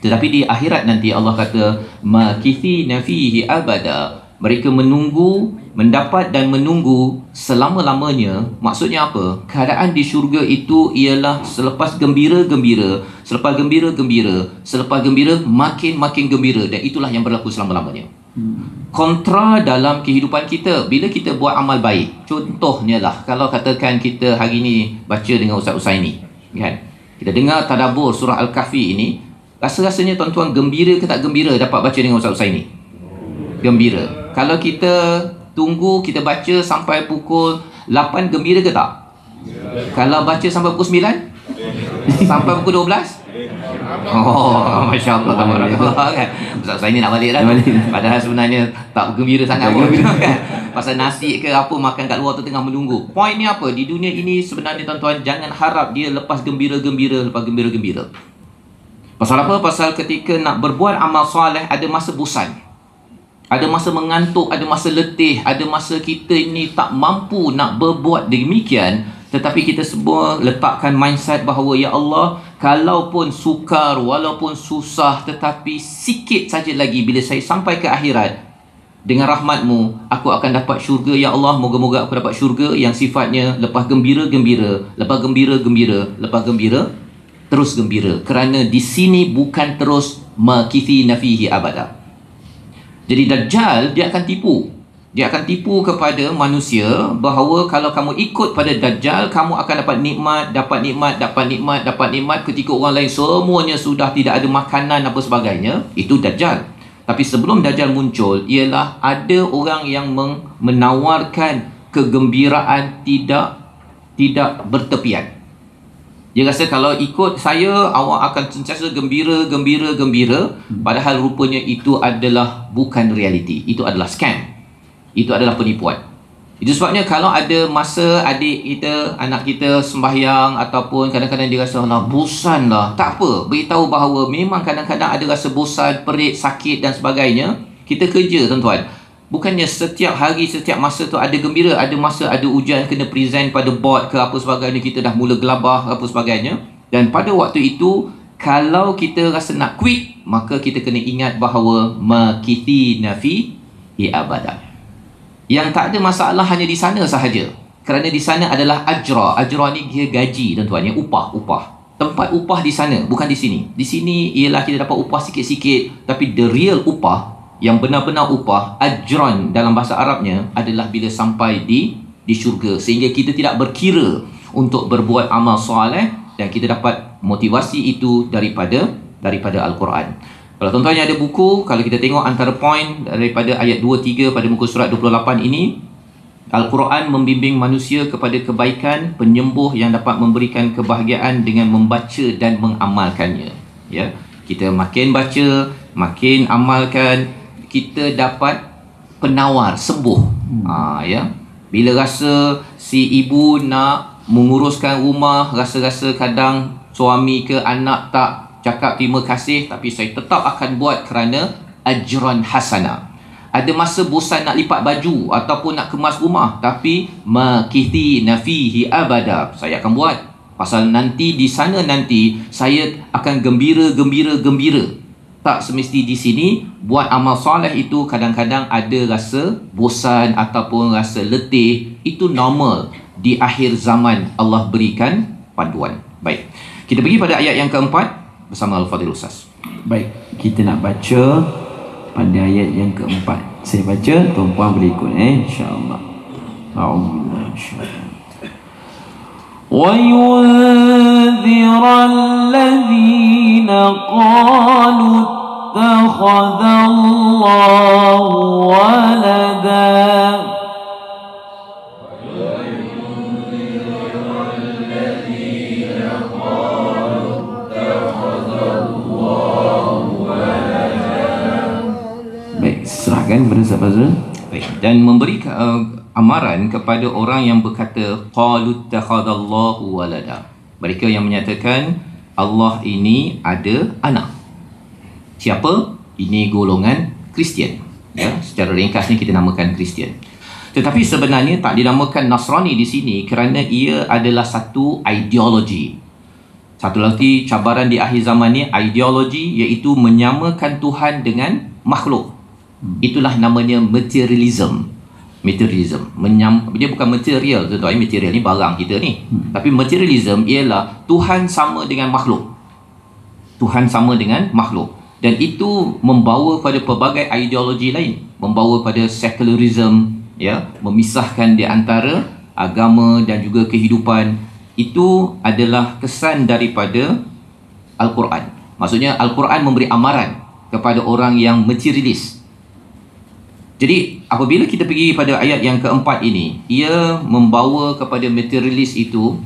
Speaker 2: Tetapi di akhirat nanti Allah kata makithina fihi abada, mereka menunggu, mendapat dan menunggu selama-lamanya. Maksudnya apa? Keadaan di syurga itu ialah selepas gembira-gembira, selepas gembira-gembira, selepas gembira makin gembira, dan itulah yang berlaku selama-lamanya. Kontra dalam kehidupan kita, bila kita buat amal baik, contohnya lah, kalau katakan kita hari ni baca dengan Ustaz Usaini, kan? Kita dengar tadabbur surah Al-Kahfi ini, rasa-rasanya tuan-tuan gembira ke tak gembira dapat baca dengan Ustaz Usaini? Gembira. Kalau kita tunggu, kita baca sampai pukul 8, gembira ke tak? Kalau baca sampai pukul 9? Sampai pukul 12? Oh, Masya Allah, tabarakallah, kan? Ustaz Usaini nak balik dah. Padahal sebenarnya tak gembira sangat pun, kan? Pasal nasi ke apa makan kat luar tu tengah menunggu. Poin ni apa? Di dunia ini sebenarnya tuan-tuan, jangan harap dia lepas gembira-gembira, lepas gembira-gembira. Pasal apa? Pasal ketika nak berbuat amal soleh, ada masa bosan, ada masa mengantuk, ada masa letih, ada masa kita ini tak mampu nak berbuat demikian. Tetapi kita semua letakkan mindset bahawa ya Allah, kalaupun sukar, walaupun susah, tetapi sikit saja lagi bila saya sampai ke akhirat, dengan rahmat-Mu aku akan dapat syurga ya Allah. Moga-moga aku dapat syurga yang sifatnya lepas gembira-gembira, lepas gembira-gembira, lepas gembira, terus gembira. Kerana di sini bukan terus makithina fihi abada. Jadi Dajjal dia akan tipu. Dia akan tipu kepada manusia bahawa kalau kamu ikut pada Dajjal, kamu akan dapat nikmat, dapat nikmat, dapat nikmat, dapat nikmat ketika orang lain semuanya sudah tidak ada makanan apa sebagainya. Itu Dajjal. Tapi sebelum Dajjal muncul, ialah ada orang yang menawarkan kegembiraan tidak bertepian. Dia rasa kalau ikut saya, awak akan sentiasa gembira. Padahal rupanya itu adalah bukan realiti. Itu adalah scam. Itu adalah penipuan. Itu sebabnya kalau ada masa adik kita, anak kita sembahyang, ataupun kadang-kadang dia rasa lah bosan lah, tak apa. Beritahu bahawa memang kadang-kadang ada rasa bosan, perit, sakit dan sebagainya. Kita kerja tuan-tuan. Bukannya setiap hari, setiap masa tu ada gembira. Ada masa ada ujian, kena present pada board ke apa sebagainya, kita dah mula gelabah apa sebagainya. Dan pada waktu itu, kalau kita rasa nak quit, maka kita kena ingat bahawa makithina fihi abada. Yang tak ada masalah hanya di sana sahaja. Kerana di sana adalah ajra. Ajra ni dia gaji tuan-tuan, yang upah. Tempat upah di sana, bukan di sini. Di sini ialah kita dapat upah sikit-sikit, tapi the real upah, yang benar-benar upah, ajran dalam bahasa Arabnya, adalah bila sampai di syurga. Sehingga kita tidak berkira untuk berbuat amal soleh, dan kita dapat motivasi itu daripada Al-Quran. Kalau tuan-tuan yang ada buku, kalau kita tengok antara poin daripada ayat 2-3 pada muka surat 28 ini, Al-Quran membimbing manusia kepada kebaikan, penyembuh yang dapat memberikan kebahagiaan dengan membaca dan mengamalkannya. Ya, kita makin baca, makin amalkan, kita dapat penawar sembuh. Ya, bila rasa si ibu nak menguruskan rumah, rasa-rasa kadang suami ke anak tak cakap terima kasih, tapi saya tetap akan buat kerana ajran hasanah. Ada masa bosan nak lipat baju ataupun nak kemas rumah, tapi makithina fihi abada, saya akan buat. Pasal nanti di sana nanti saya akan gembira. Tak semesti di sini buat amal soleh itu kadang-kadang ada rasa bosan ataupun rasa letih. Itu normal. Di akhir zaman Allah berikan panduan. Baik, kita pergi pada ayat yang keempat bersama Al-Fadhil Ustaz.
Speaker 3: Baik, kita nak baca pada ayat yang keempat. Saya baca, tuan-puan boleh ikut insya-Allah. A'udzubillahi minasyaitanir وَيُنذِرَ الَّذِينَ قَالُوا اتَّخَذَ اللَّهُ وَلَدًا. Baik, serahkan kepada Ustaz Fazrul.
Speaker 2: Baik, dan memberi amaran kepada orang yang berkata qalu takhadallahu walada. Mereka yang menyatakan Allah ini ada anak. Siapa? Ini golongan Kristian. Ya, secara ringkasnya kita namakan Kristian. Tetapi sebenarnya tak dinamakan Nasrani di sini kerana ia adalah satu ideologi. Satu lagi cabaran di akhir zaman ni, ideologi, iaitu menyamakan Tuhan dengan makhluk. Itulah namanya materialism. Materialism. Dia bukan material, tuan-tuan. Material ni barang kita ni. Tapi materialism ialah Tuhan sama dengan makhluk. Tuhan sama dengan makhluk. Dan itu membawa pada pelbagai ideologi lain. Membawa pada secularism, ya, memisahkan di antara agama dan juga kehidupan. Itu adalah kesan daripada Al-Quran. Maksudnya Al-Quran memberi amaran kepada orang yang materialis. Jadi apabila kita pergi pada ayat yang keempat ini, ia membawa kepada materialis itu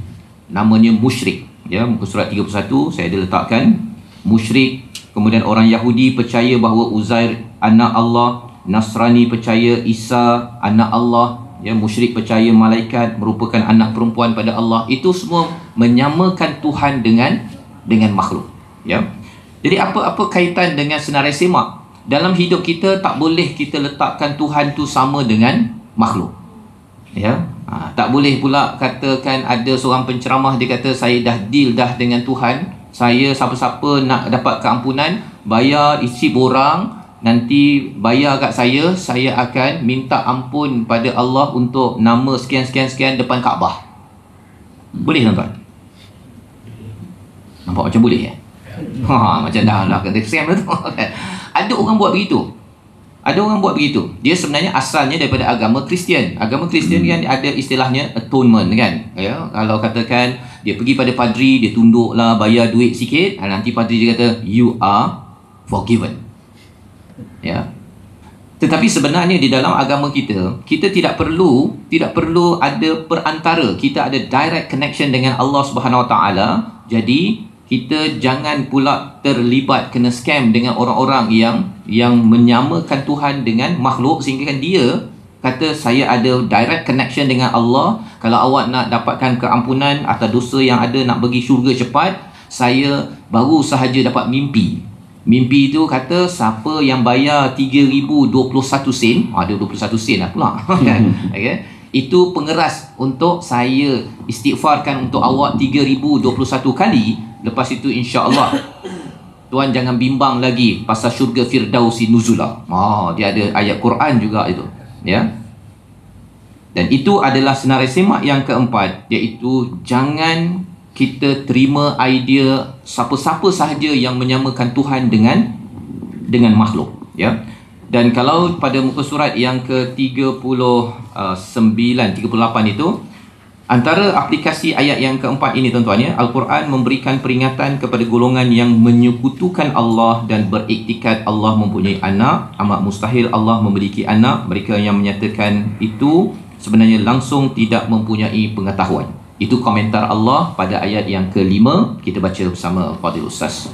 Speaker 2: namanya musyrik. Ya, muka surat 31 saya ada letakkan musyrik. Kemudian orang Yahudi percaya bahawa Uzair anak Allah, Nasrani percaya Isa anak Allah, ya, musyrik percaya malaikat merupakan anak perempuan pada Allah. Itu semua menyamakan Tuhan dengan makhluk, ya. Jadi apa kaitan dengan senarai semak? Dalam hidup kita tak boleh kita letakkan Tuhan tu sama dengan makhluk, ya. Tak boleh pula katakan ada seorang penceramah dia kata saya dah deal dah dengan Tuhan, saya siapa-siapa nak dapat keampunan bayar isi borang, nanti bayar kat saya akan minta ampun pada Allah untuk nama sekian-sekian-sekian depan Kaabah. Boleh tuan-tuan? Nampak macam boleh, ya? Macam dah kata scam tu. Ada orang buat begitu. Ada orang buat begitu. Dia sebenarnya asalnya daripada agama Kristian. Agama Kristian kan ada istilahnya atonement, kan? Ya, kalau katakan dia pergi pada padri, dia tunduklah, bayar duit sikit, nanti padri dia kata you are forgiven. Ya. Tetapi sebenarnya di dalam agama kita tidak perlu ada perantara. Kita ada direct connection dengan Allah Subhanahu Wa Taala. Jadi kita jangan pula terlibat kena scam dengan orang-orang yang menyamakan Tuhan dengan makhluk, sehingga kan dia kata saya ada direct connection dengan Allah. Kalau awak nak dapatkan keampunan atas dosa yang ada, nak pergi syurga cepat, saya baru sahaja dapat mimpi. Mimpi itu kata siapa yang bayar 3,021 sen, ada 21 sen lah pula. Okay? Itu pengeras untuk saya istighfarkan untuk awak 3,021 kali. Lepas itu insya-Allah tuan jangan bimbang lagi pasal syurga Firdausi nuzulah. Dia ada ayat Quran juga itu, ya. Dan itu adalah senarai semak yang keempat, iaitu jangan kita terima idea siapa-siapa sahaja yang menyamakan Tuhan dengan makhluk, ya. Dan kalau pada muka surat yang ke-39, 38 itu, antara aplikasi ayat yang keempat ini tuan-tuan, ya, Al-Quran memberikan peringatan kepada golongan yang menyekutukan Allah dan beriktikad Allah mempunyai anak. Amat mustahil Allah memiliki anak. Mereka yang menyatakan itu sebenarnya langsung tidak mempunyai pengetahuan. Itu komentar Allah pada ayat yang kelima. Kita baca bersama Fadil Ustaz.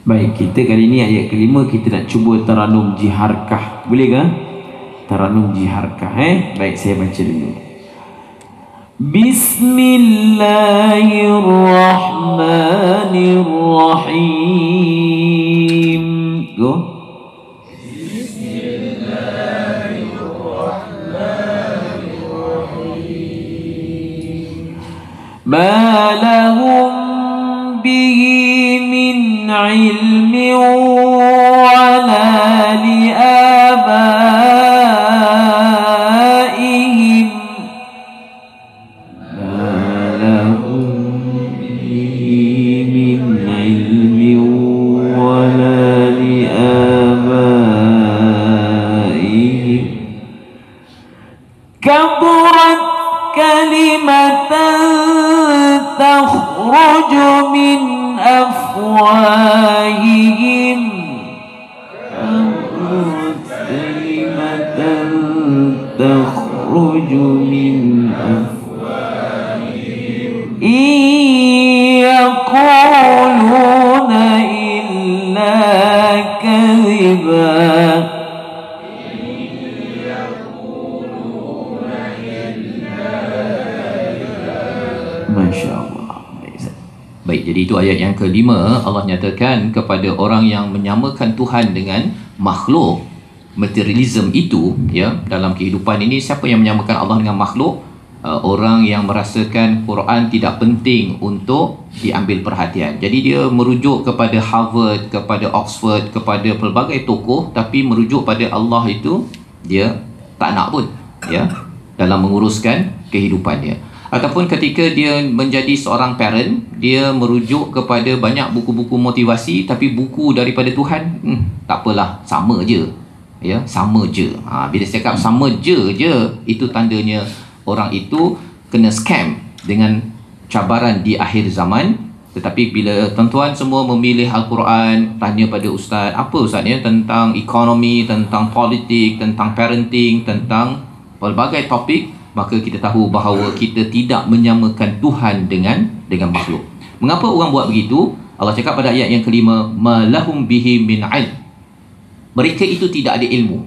Speaker 3: Baik, kita kali ini ayat kelima kita nak cuba Taranum Jiharkah. Boleh ke? Taranum Jiharkah, Baik, saya baca dulu. Bismillahirrahmanirrahim. Go. ما لهم به من علم ولا لآبائهم ما لهم به من علم ولا لآبائهم كبرت كلمة تخرج من أفواههم كلمة تخرج من أفواههم إن يقولون إلا كذبا
Speaker 2: Baik, jadi itu ayat yang kelima. Allah nyatakan kepada orang yang menyamakan Tuhan dengan makhluk, materialism itu, ya, dalam kehidupan ini, siapa yang menyamakan Allah dengan makhluk? Orang yang merasakan Quran tidak penting untuk diambil perhatian. Jadi dia merujuk kepada Harvard, kepada Oxford, kepada pelbagai tokoh, tapi merujuk pada Allah itu dia tak nak pun, ya, dalam menguruskan kehidupan dia. Ataupun ketika dia menjadi seorang parent, dia merujuk kepada banyak buku-buku motivasi, tapi buku daripada Tuhan, tak apalah, sama je, ya, sama je. Bila saya cakap sama je, itu tandanya orang itu kena scam dengan cabaran di akhir zaman. Tetapi bila tuan-tuan semua memilih Al-Quran, tanya pada ustaz, apa ustaz ya, tentang ekonomi, tentang politik, tentang parenting, tentang pelbagai topik, maka kita tahu bahawa kita tidak menyamakan Tuhan dengan makhluk. Mengapa orang buat begitu? Allah cakap pada ayat yang kelima, malahum bihi min ilm. Mereka itu tidak ada ilmu.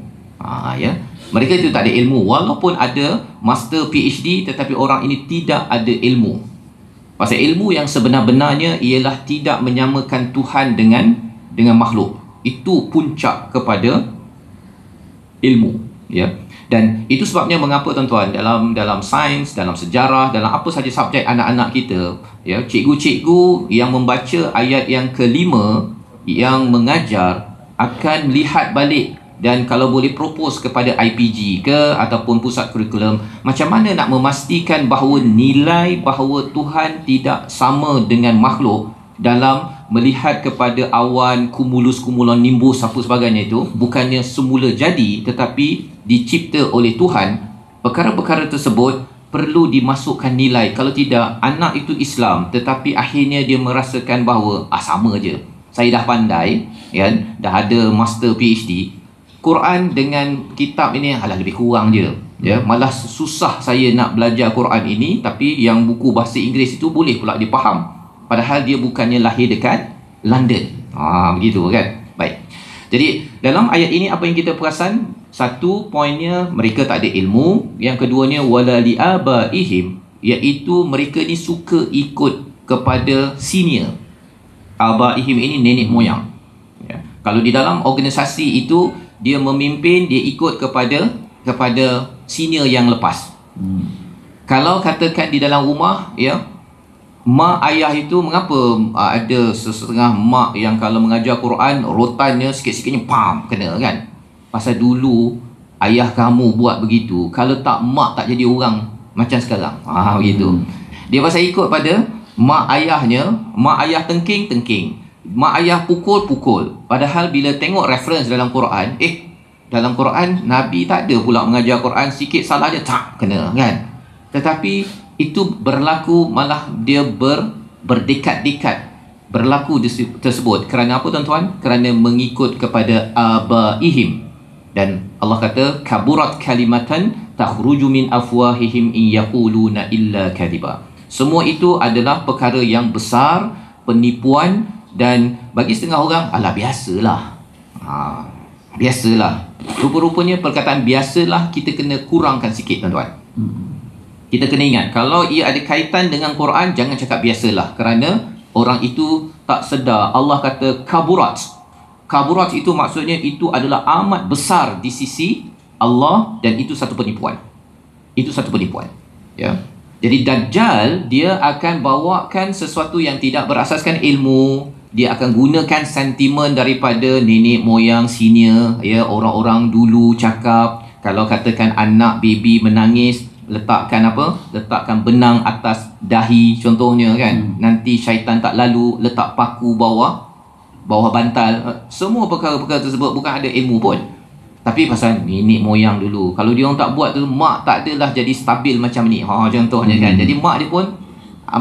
Speaker 2: Ya. Mereka itu tak ada ilmu. Walaupun ada master PhD, tetapi orang ini tidak ada ilmu. Pasal ilmu yang sebenar-benarnya ialah tidak menyamakan Tuhan dengan makhluk. Itu puncak kepada ilmu, ya. Dan itu sebabnya mengapa tuan-tuan, dalam sains, dalam sejarah, dalam apa saja subjek anak-anak kita, ya, cikgu-cikgu yang membaca ayat yang kelima yang mengajar akan lihat balik, dan kalau boleh propose kepada IPG ke ataupun pusat kurikulum, macam mana nak memastikan bahawa nilai bahawa Tuhan tidak sama dengan makhluk dalam melihat kepada awan, cumulus nimbus, apa sebagainya, itu bukannya semula jadi tetapi dicipta oleh Tuhan. Perkara-perkara tersebut perlu dimasukkan nilai. Kalau tidak, anak itu Islam tetapi akhirnya dia merasakan bahawa sama je, saya dah pandai, ya, dah ada master PhD, Quran dengan kitab ini lebih kurang je, ya, malah susah saya nak belajar Quran ini, tapi yang buku bahasa Inggeris itu boleh pula dipaham, padahal dia bukannya lahir dekat London. Begitu kan. Baik, jadi dalam ayat ini apa yang kita perasan? Satu poinnya, mereka tak ada ilmu. Yang keduanya, wala liabaihim, iaitu mereka ni suka ikut kepada senior. Abaihim ini nenek moyang, ya. Kalau di dalam organisasi itu dia memimpin, dia ikut kepada senior yang lepas. Kalau katakan di dalam rumah, ya, mak ayah itu, mengapa ada setengah mak yang kalau mengajar Quran, rotannya sikit-sikitnya kena kan? Pasal dulu ayah kamu buat begitu, kalau tak mak tak jadi orang macam sekarang. Begitu. Dia pasal ikut pada mak ayahnya. Mak ayah tengking, mak ayah pukul. Padahal bila tengok reference dalam Quran, dalam Quran Nabi tak ada pula mengajar Quran, sikit salah je kena kan. Tetapi itu berlaku, malah dia berdekat-dekat berlaku tersebut. Kerana apa tuan-tuan? Kerana mengikut kepada abaihim. Dan Allah kata, kaburat kalimatan takhruju min afwahihim in yaquluna illa kadhiba. Semua itu adalah perkara yang besar, penipuan. Dan bagi setengah orang, biasalah. Biasalah. Rupa-rupanya perkataan biasalah kita kena kurangkan sikit tuan-tuan. Kita kena ingat, kalau ia ada kaitan dengan Quran, jangan cakap biasalah, kerana orang itu tak sedar. Allah kata kaburat. Kaburat itu maksudnya itu adalah amat besar di sisi Allah, dan itu satu penipuan. Itu satu penipuan, ya. Jadi Dajjal dia akan bawakan sesuatu yang tidak berasaskan ilmu. Dia akan gunakan sentimen daripada nenek moyang senior, ya, orang-orang dulu cakap. Kalau katakan anak baby menangis, letakkan benang atas dahi contohnya kan. Nanti syaitan tak lalu, letak paku bawah bantal. Semua perkara-perkara tersebut bukan ada ilmu pun, tapi pasal nenek moyang dulu. Kalau dia orang tak buat tu, mak tak adalah jadi stabil macam ni, contohnya kan. Jadi mak dia pun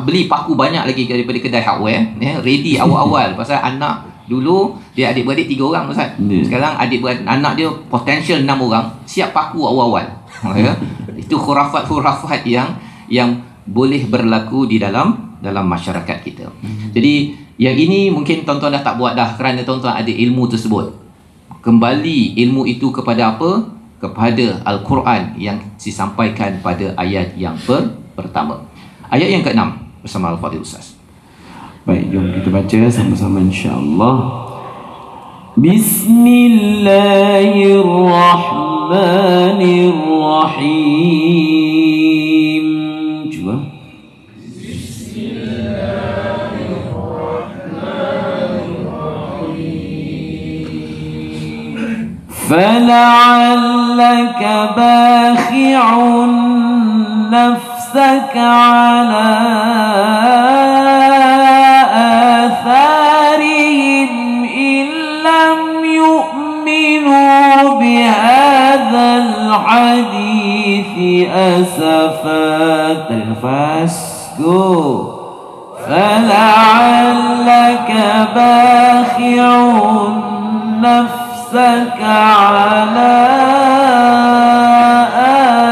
Speaker 2: beli paku banyak lagi daripada kedai hardware, ya, ready awal-awal. Pasal anak dulu dia adik-beradik 3 orang Ustaz. Sekarang adik-beradik anak dia potential 6 orang, siap paku awal-awal. Ya. Itu khurafat yang boleh berlaku di dalam masyarakat kita. Jadi yang ini mungkin tuan-tuan dah tak buat dah, kerana tuan-tuan ada ilmu tersebut. Kembali ilmu itu kepada apa? Kepada Al-Quran yang disampaikan pada ayat yang pertama. Ayat yang ke-6 bersama Al-Fadhil Ustaz.
Speaker 3: Baik, jom kita baca sama-sama insya-Allah. Bismillahirrahmanirrahim. Cuba. فلعلك باخع نفسك على آثارهم إن لم يؤمنوا بهذا الحديث أسفا. تنفس go. فلعلك باخع نفسك على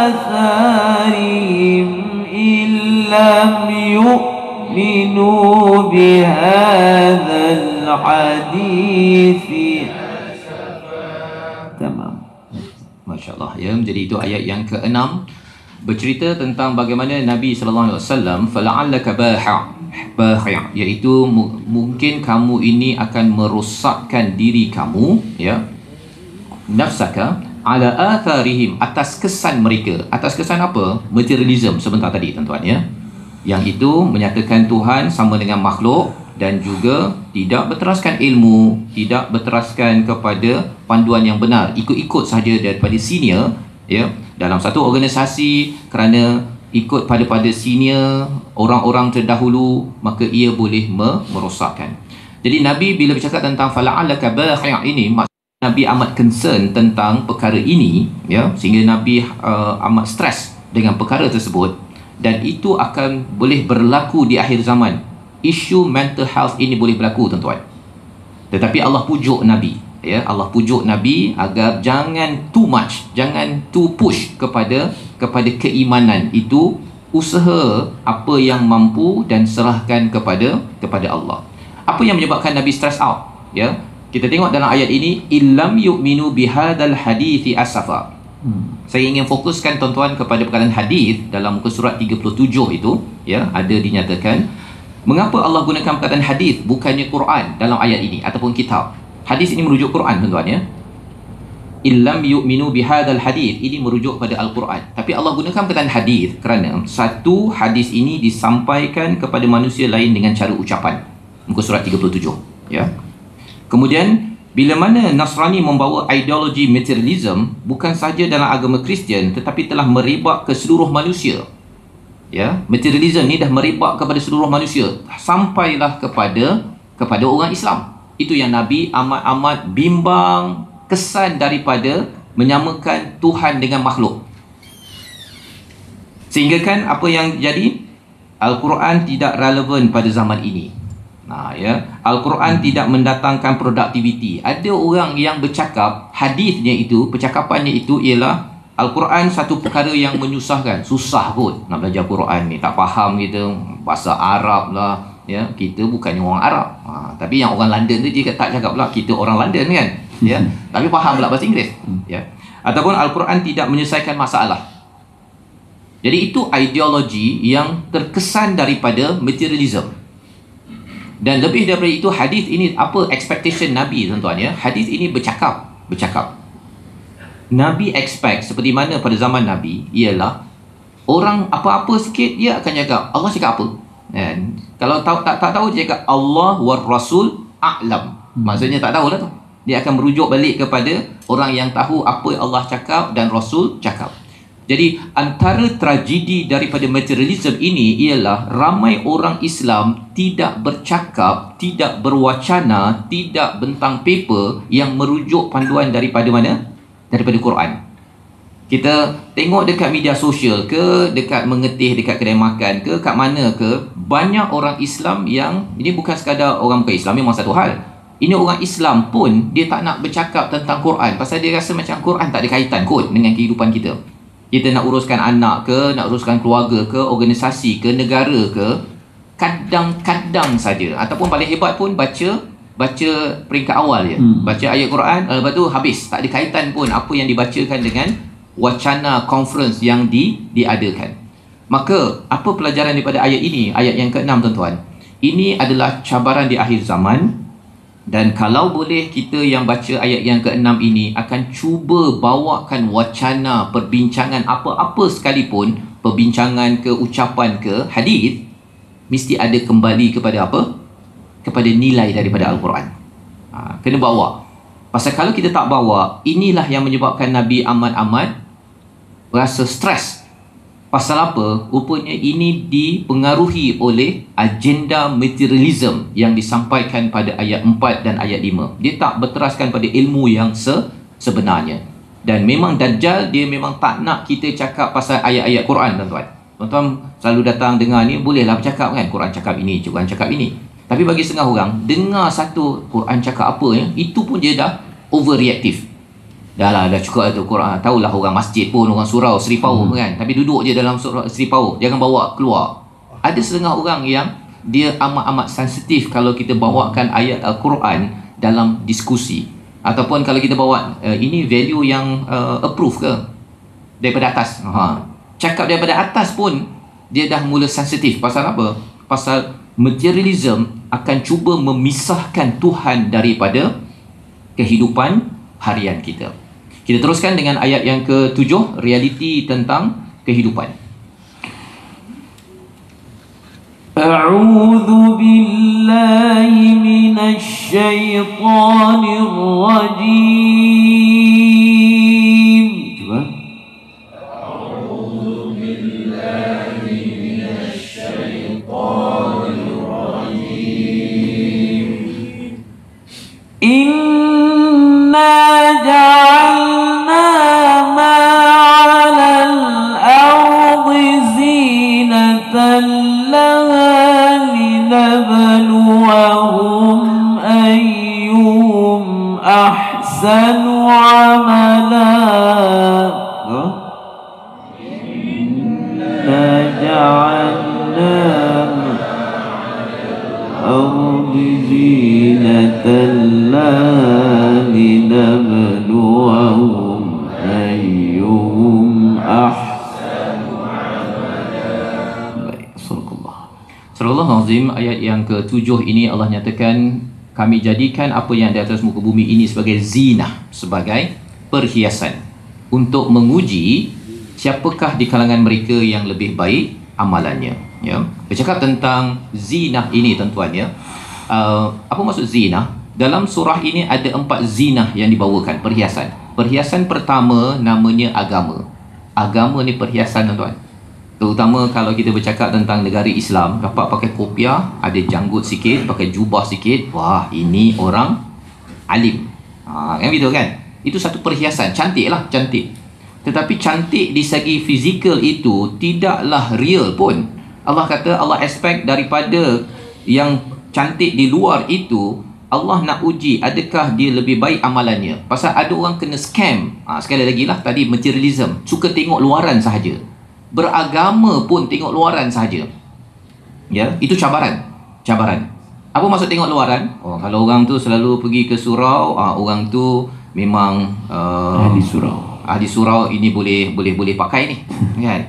Speaker 3: آثارهم إن لم يؤمنوا بهذا الحديث. Tamam.
Speaker 2: Masya Allah ya. Jadi itu ayat yang ke-6 bercerita tentang bagaimana Nabi sallallahu alaihi wasallam fala'allaka bahi', iaitu mungkin kamu ini akan merosakkan diri kamu ya, nafsaka ala atharihim, atas kesan mereka. Atas kesan apa? Materialism sebentar tadi tuan-tuan ya, yang itu menyatakan Tuhan sama dengan makhluk dan juga tidak berteraskan ilmu, tidak berteraskan kepada panduan yang benar, ikut-ikut saja daripada senior ya, dalam satu organisasi kerana ikut pada senior, orang-orang terdahulu, maka ia boleh merosakkan. Jadi Nabi bila bercakap tentang fala'allaka bahi' ini, Nabi amat concern tentang perkara ini ya, sehingga Nabi amat stres dengan perkara tersebut, dan itu akan boleh berlaku di akhir zaman. Isu mental health ini boleh berlaku tuan-tuan. Tetapi Allah pujuk Nabi ya, Allah pujuk Nabi agar jangan too much, jangan too push kepada keimanan itu. Usaha apa yang mampu dan serahkan kepada Allah. Apa yang menyebabkan Nabi stress out ya? Kita tengok dalam ayat ini, illam yu'minu bihadzal hadithi asafa. Saya ingin fokuskan tuan-tuan kepada perkataan hadis dalam muka surat 37 itu ya, ada dinyatakan mengapa Allah gunakan perkataan hadis bukannya Quran dalam ayat ini ataupun kitab. Hadis ini merujuk Quran tuan-tuan ya. Illam yu'minu bihadzal hadis, ini merujuk pada Al-Quran. Tapi Allah gunakan perkataan hadis kerana satu hadis ini disampaikan kepada manusia lain dengan cara ucapan. Muka surat 37 ya. Kemudian bila mana Nasrani membawa ideologi materialism bukan saja dalam agama Kristian tetapi telah merebak ke seluruh manusia. Ya, materialism ni dah merebak kepada seluruh manusia, sampailah kepada orang Islam. Itu yang Nabi amat bimbang, kesan daripada menyamakan Tuhan dengan makhluk. Sehingga kan apa yang jadi, Al-Quran tidak relevan pada zaman ini. Nah ya, Al-Quran tidak mendatangkan produktiviti. Ada orang yang bercakap, hadisnya itu, percakapannya itu ialah Al-Quran satu perkara yang menyusahkan. Susah kot nak belajar Quran ni, tak faham kita bahasa Arab lah ya, kita bukannya orang Arab tapi yang orang London tu dia tak cakap pula kita orang London kan ya, tapi faham pula bahasa Inggeris ya. Ataupun Al-Quran tidak menyelesaikan masalah. Jadi itu ideologi yang terkesan daripada materialism. Dan lebih daripada itu, hadis ini apa expectation Nabi tuan-tuan ya, hadis ini bercakap. Nabi expect seperti mana pada zaman Nabi ialah orang apa-apa sikit dia akan cakap Allah cakap apa. Dan kalau tak tahu dia cakap Allah war Rasul a'lam. Maksudnya tak tahulah tu. Dia akan merujuk balik kepada orang yang tahu apa Allah cakap dan Rasul cakap. Jadi antara tragedi daripada materialism ini ialah ramai orang Islam tidak bercakap, tidak berwacana, tidak bentang paper yang merujuk panduan daripada mana? Daripada Quran. Kita tengok dekat media sosial ke, dekat mengetih dekat kedai makan ke, kat mana ke, banyak orang Islam yang, ini bukan sekadar orang bukan Islam, memang satu hal, ini orang Islam pun dia tak nak bercakap tentang Quran pasal dia rasa macam Quran tak ada kaitan kot dengan kehidupan kita. Kita nak uruskan anak ke, nak uruskan keluarga ke, organisasi ke, negara ke, kadang-kadang saja, ataupun paling hebat pun baca peringkat awal je, baca ayat Quran, lepas tu habis, tak ada kaitan pun apa yang dibacakan dengan wacana conference yang diadakan. Maka apa pelajaran daripada ayat ini, ayat yang ke-6 tuan-tuan? Ini adalah cabaran di akhir zaman Dan kalau boleh, kita yang baca ayat yang ke-6 ini akan cuba bawakan wacana, perbincangan apa-apa sekalipun, perbincangan ke, ucapan ke, hadis, mesti ada kembali kepada apa? Kepada nilai daripada Al-Quran. Kena bawa. Pasal kalau kita tak bawa, inilah yang menyebabkan Nabi amat-amat rasa stres. Pasal apa? Rupanya ini dipengaruhi oleh agenda materialism yang disampaikan pada ayat 4 dan ayat 5. Dia tak berteraskan pada ilmu yang sebenarnya. Dan memang Dajjal, dia memang tak nak kita cakap pasal ayat-ayat Quran, tuan-tuan. Tuan-tuan selalu datang dengar ni, bolehlah bercakap kan, Quran cakap ini, Quran cakap ini. Tapi bagi setengah orang, dengar satu Quran cakap apa ya, itu pun dia dah overreactive. Dah cukup tu Quran. Tahulah orang masjid pun, orang surau Seripau kan, tapi duduk je dalam Seripau, jangan bawa keluar. Ada setengah orang yang dia amat-amat sensitif kalau kita bawakan ayat Al-Quran dalam diskusi, ataupun kalau kita bawa ini value yang approve ke daripada atas. Cakap daripada atas pun dia dah mula sensitif. Pasal apa? Pasal materialism akan cuba memisahkan Tuhan daripada kehidupan harian kita. Kita teruskan dengan ayat yang ke-7, realiti tentang kehidupan.
Speaker 3: A'udzu billahi minasy syaithanir rajim. Cuba. A'udzu billahi minasy syaithanir rajim. Inna ja'alna ma 'alal ardi zinatan laha linabluwahum ayyuhum ahsanu 'amala. Inna ja'alna ardi zinatan laha linabluwahum ayyuhum ahsanu 'amala. Baik,
Speaker 2: Surah Azim ayat yang ke-7 ini Allah nyatakan, kami jadikan apa yang di atas muka bumi ini sebagai zinah, sebagai perhiasan, untuk menguji siapakah di kalangan mereka yang lebih baik amalannya. Ya, bercakap tentang zinah ini, tuan-tuan ya. Apa maksud zinah? Dalam surah ini ada 4 zinah yang dibawakan, perhiasan. Perhiasan pertama namanya agama. Agama ni perhiasan, tuan-tuan. Terutama kalau kita bercakap tentang negara Islam, dapat pakai kopiah, ada janggut sikit, pakai jubah sikit, wah, ini orang alim. Kan begitu kan? Itu satu perhiasan, cantik lah, cantik. Tetapi cantik di segi fizikal itu tidaklah real pun. Allah kata, Allah expect daripada yang cantik di luar itu, Allah nak uji adakah dia lebih baik amalannya. Pasal ada orang kena scam. Sekali lagi lah, tadi materialism, suka tengok luaran sahaja. Beragama pun tengok luaran sahaja. Ya, itu cabaran. Cabaran. Apa maksud tengok luaran? Kalau orang tu selalu pergi ke surau, orang tu memang
Speaker 3: ahli surau.
Speaker 2: Ahli surau ini boleh pakai ni. Kan?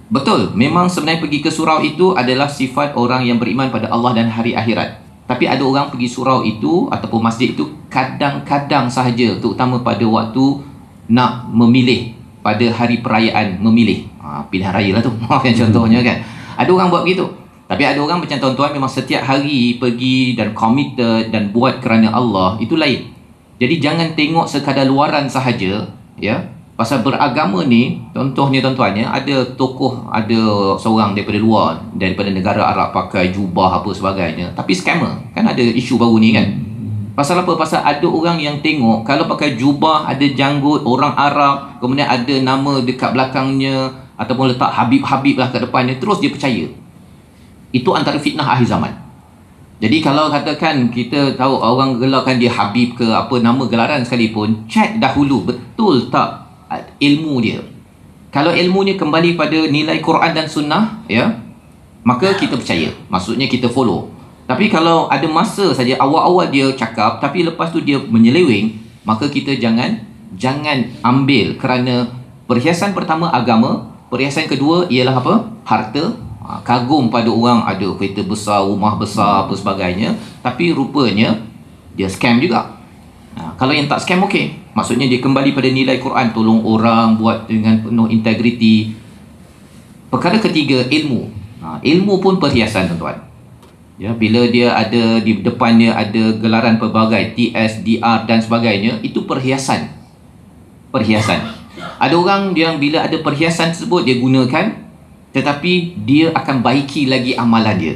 Speaker 2: Betul, memang sebenarnya pergi ke surau itu adalah sifat orang yang beriman pada Allah dan hari akhirat. Tapi ada orang pergi surau itu ataupun masjid itu kadang-kadang sahaja, terutama pada waktu nak memilih, pada hari perayaan memilih. Pilihan raya lah tu, kan contohnya kan. Ada orang buat begitu. Tapi ada orang macam tuan-tuan memang setiap hari pergi dan committed dan buat kerana Allah, itu lain. Jadi jangan tengok sekadar luaran sahaja, ya. Pasal beragama ni, contohnya tuan-tuannya, ada tokoh, ada seorang daripada luar, daripada negara Arab pakai jubah apa sebagainya, tapi scammer. Kan ada isu baru ni kan. Pasal apa? Pasal ada orang yang tengok kalau pakai jubah, ada janggut, orang Arab, kemudian ada nama dekat belakangnya, ataupun letak Habib-Habib lah kat depannya, terus dia percaya. Itu antara fitnah akhir zaman. Jadi kalau katakan kita tahu orang gelarkan dia Habib ke apa nama gelaran sekalipun, cek dahulu betul tak ilmu dia. Kalau ilmunya kembali pada nilai Quran dan Sunnah, ya, maka kita percaya. Maksudnya kita follow. Tapi kalau ada masa saja awal-awal dia cakap, tapi lepas tu dia menyeleweng, maka kita jangan ambil, kerana perhiasan pertama agama, perhiasan kedua ialah apa? Harta. Kagum pada orang ada kereta besar, rumah besar apa sebagainya, tapi rupanya dia scam juga. Kalau yang tak scam okey, maksudnya dia kembali pada nilai Quran, tolong orang, buat dengan penuh integriti. Perkara ketiga, ilmu. Ilmu pun perhiasan, tuan-tuan. Ya, bila dia ada di depannya ada gelaran pelbagai TS, DR dan sebagainya, itu perhiasan. Ada orang yang bila ada perhiasan tersebut dia gunakan, tetapi dia akan baiki lagi amalan dia.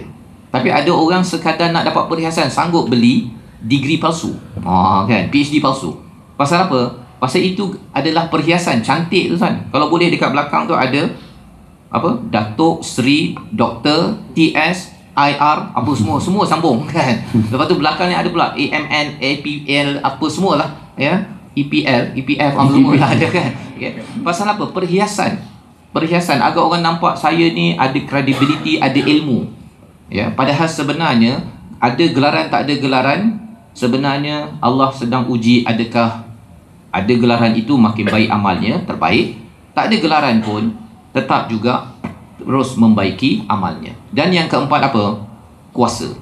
Speaker 2: Tapi ada orang sekadar nak dapat perhiasan, sanggup beli degree palsu, kan, PhD palsu. Pasal apa? Pasal itu adalah perhiasan cantik tu, kan. Kalau boleh dekat belakang tu ada apa? Datuk, Sri, Doktor, TS, IR, apa semua sambung, kan. Lepas tu belakangnya ada pula AMN, APL, apa semualah, ya. EPL, EPF, semua lah ada, kan. Okay. Pasal apa? Perhiasan agar orang nampak saya ni ada credibility, ada ilmu. Ya, padahal sebenarnya ada gelaran tak ada gelaran, sebenarnya Allah sedang uji adakah ada gelaran itu makin baik amalnya, terbaik. Tak ada gelaran pun tetap juga terus membaiki amalnya. Dan yang keempat apa? Kuasa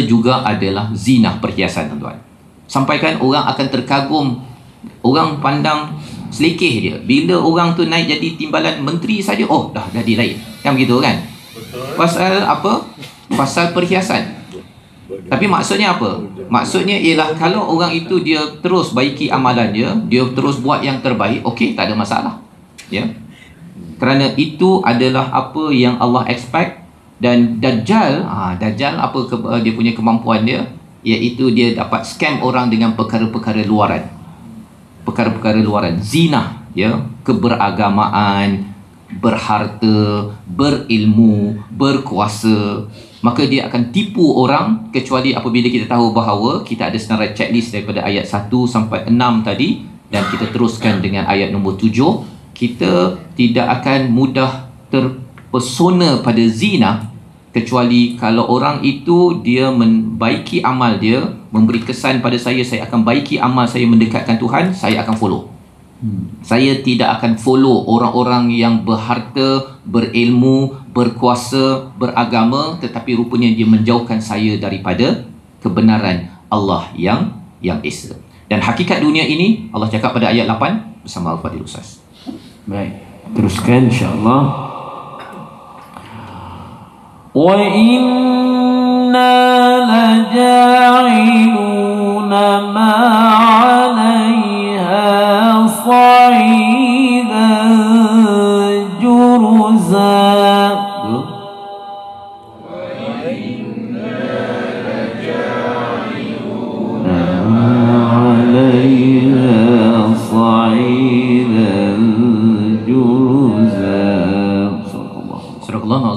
Speaker 2: juga adalah zinah, perhiasan, tuan-tuan. Sampaikan orang akan terkagum, orang pandang selekeh dia. Bila orang tu naik jadi timbalan menteri saja, oh dah jadi lain, kan begitu, kan? Pasal apa? Pasal perhiasan. Tapi maksudnya apa? Maksudnya ialah kalau orang itu dia terus baiki amalan dia terus buat yang terbaik, okey, tak ada masalah. Ya. Kerana itu adalah apa yang Allah expect. Dan Dajjal apa dia punya kemampuan dia, iaitu dia dapat scam orang dengan perkara-perkara luaran. Zinah, ya, keberagamaan, berharta, berilmu, berkuasa, maka dia akan tipu orang, kecuali apabila kita tahu bahawa kita ada senarai checklist daripada ayat 1 sampai 6 tadi, dan kita teruskan dengan ayat nombor 7, kita tidak akan mudah terpesona pada zina, kecuali kalau orang itu dia membaiki amal dia, memberi kesan pada saya akan baiki amal saya, mendekatkan Tuhan, saya akan follow. Saya tidak akan follow orang-orang yang berharta, berilmu, berkuasa, beragama, tetapi rupanya dia menjauhkan saya daripada kebenaran Allah yang esa. Dan hakikat dunia ini Allah cakap pada ayat 8 bersama Al-Fadhil Ustaz.
Speaker 3: Baik, teruskan insya-Allah. Wa inna laja'iluna ma 'alaiha sa'idan juruza.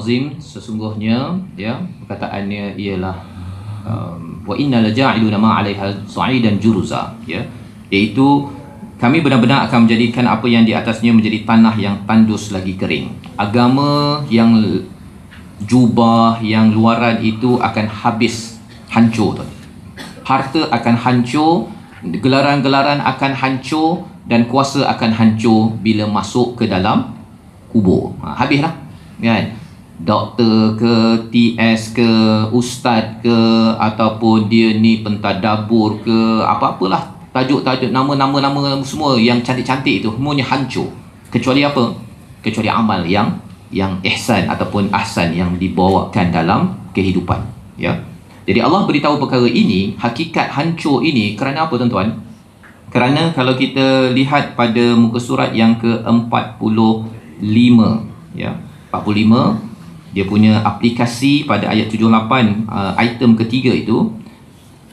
Speaker 2: Azim, sesungguhnya ya perkataannya ialah wa inna laja'iluna ma 'alaiha sa'idan juruza, ya, iaitu kami benar-benar akan menjadikan apa yang di atasnya menjadi tanah yang tandus lagi kering. Agama yang jubah, yang luaran itu akan habis, hancur, tuan. Harta akan hancur, gelaran-gelaran akan hancur, dan kuasa akan hancur bila masuk ke dalam kubur. Habislah, kan? Doktor ke, TS ke, ustaz ke, ataupun dia ni pentadabur ke, apa-apalah tajuk-tajuk, nama-nama semua yang cantik-cantik itu semuanya hancur. Kecuali apa? Kecuali amal yang ihsan ataupun ahsan yang dibawakan dalam kehidupan, ya. Jadi Allah beritahu perkara ini, hakikat hancur ini kerana apa, tuan-tuan? Kerana kalau kita lihat pada muka surat yang ke-45, ya, 45, dia punya aplikasi pada ayat 78, item ketiga itu,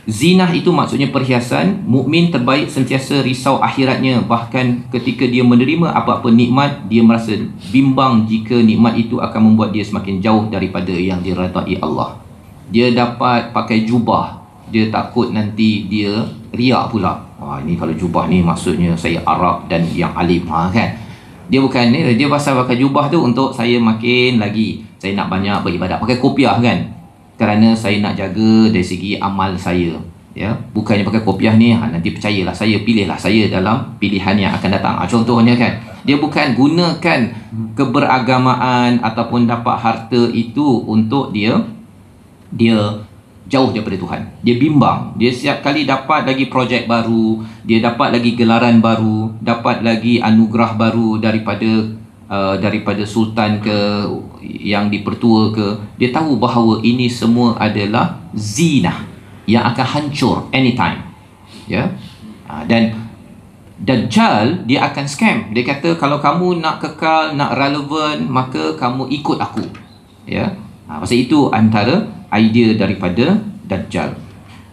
Speaker 2: zinah itu maksudnya perhiasan. Mukmin terbaik sentiasa risau akhiratnya, bahkan ketika dia menerima apa-apa nikmat, dia merasa bimbang jika nikmat itu akan membuat dia semakin jauh daripada yang diredai Allah. Dia dapat pakai jubah, dia takut nanti dia riak pula. Ini kalau jubah ni maksudnya saya Arab dan yang alim, kan? Dia bukan ni, dia pasal pakai jubah tu untuk saya makin lagi, saya nak banyak beribadat, pakai kopiah, kan? Kerana saya nak jaga dari segi amal saya, ya. Bukannya pakai kopiah ni nanti percayalah saya, pilihlah saya dalam pilihan yang akan datang. Contohnya, kan, dia bukan gunakan keberagamaan ataupun dapat harta itu untuk dia jauh daripada Tuhan. Dia bimbang. Dia setiap kali dapat lagi projek baru, dia dapat lagi gelaran baru, dapat lagi anugerah baru daripada sultan ke, yang dipertua ke, dia tahu bahawa ini semua adalah zinah yang akan hancur anytime. Ya. Dan Dajjal dia akan scam. Dia kata kalau kamu nak kekal, nak relevan, maka kamu ikut aku. Ya. Pasal itu antara idea daripada Dajjal.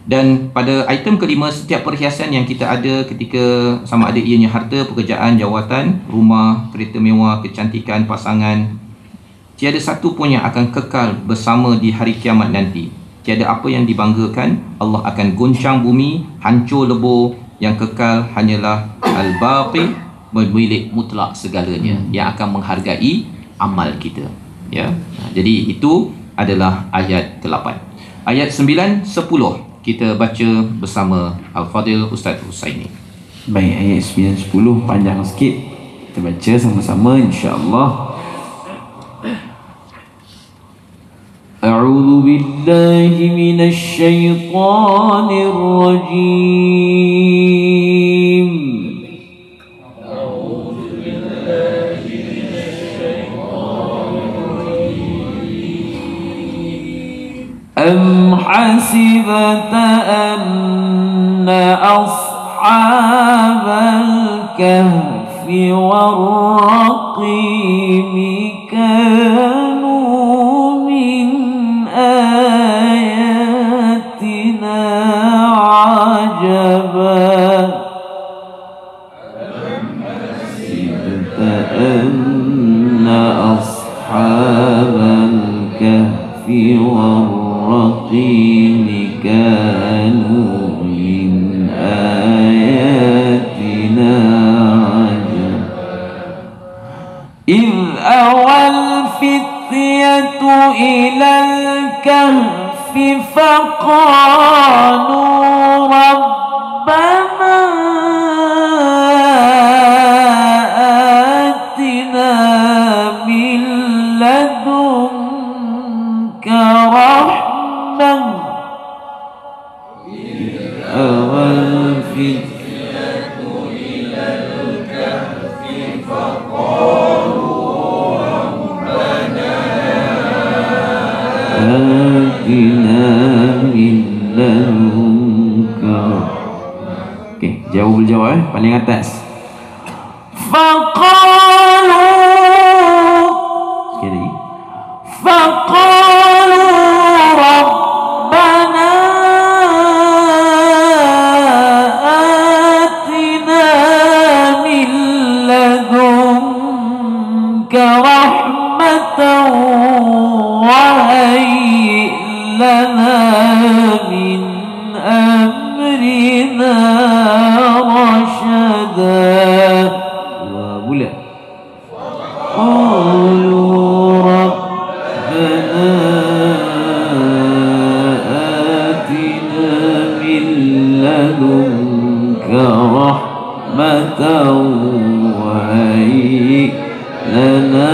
Speaker 2: Dan pada item kelima, setiap perhiasan yang kita ada ketika, sama ada ianya harta, pekerjaan, jawatan, rumah, kereta mewah, kecantikan, pasangan, tiada satu pun yang akan kekal bersama di hari kiamat nanti. Tiada apa yang dibanggakan. Allah akan goncang bumi, hancur lebur. Yang kekal hanyalah Al-Baqi, pemilik mutlak segalanya, yang akan menghargai amal kita. Ya. Jadi itu adalah ayat ke-8. Ayat 9, 10 kita baca bersama Al-Fadil Ustaz Husaini.
Speaker 3: Baik, ayat 9, 10 panjang sikit. Kita baca sama-sama insya-Allah. A'udzu billahi minasy syaithanir rajim. A'udzu billahi minasy syaithanir rajim. Am hasibta anna ashabal kahfi war-raqim kanu آياتنا عجبا حسبت أن أصحاب الكهف والرقيم كانوا من آياتنا عجبا إذ أوى الفتية إلى الكهف فقالوا ربنا آتنا من لدنك رحمة إذ أوى الفتية إلى الكهف فقالوا آتنا من لدنك. Okey, jauh jawab paling atas. Faqalu. Sekali. Faqalu rabbana atina min ladunka rahmatan وهيئ لنا من أمرنا رشدا. وبلا قالوا ربنا آتنا من لدنك رحمة وهيئ لنا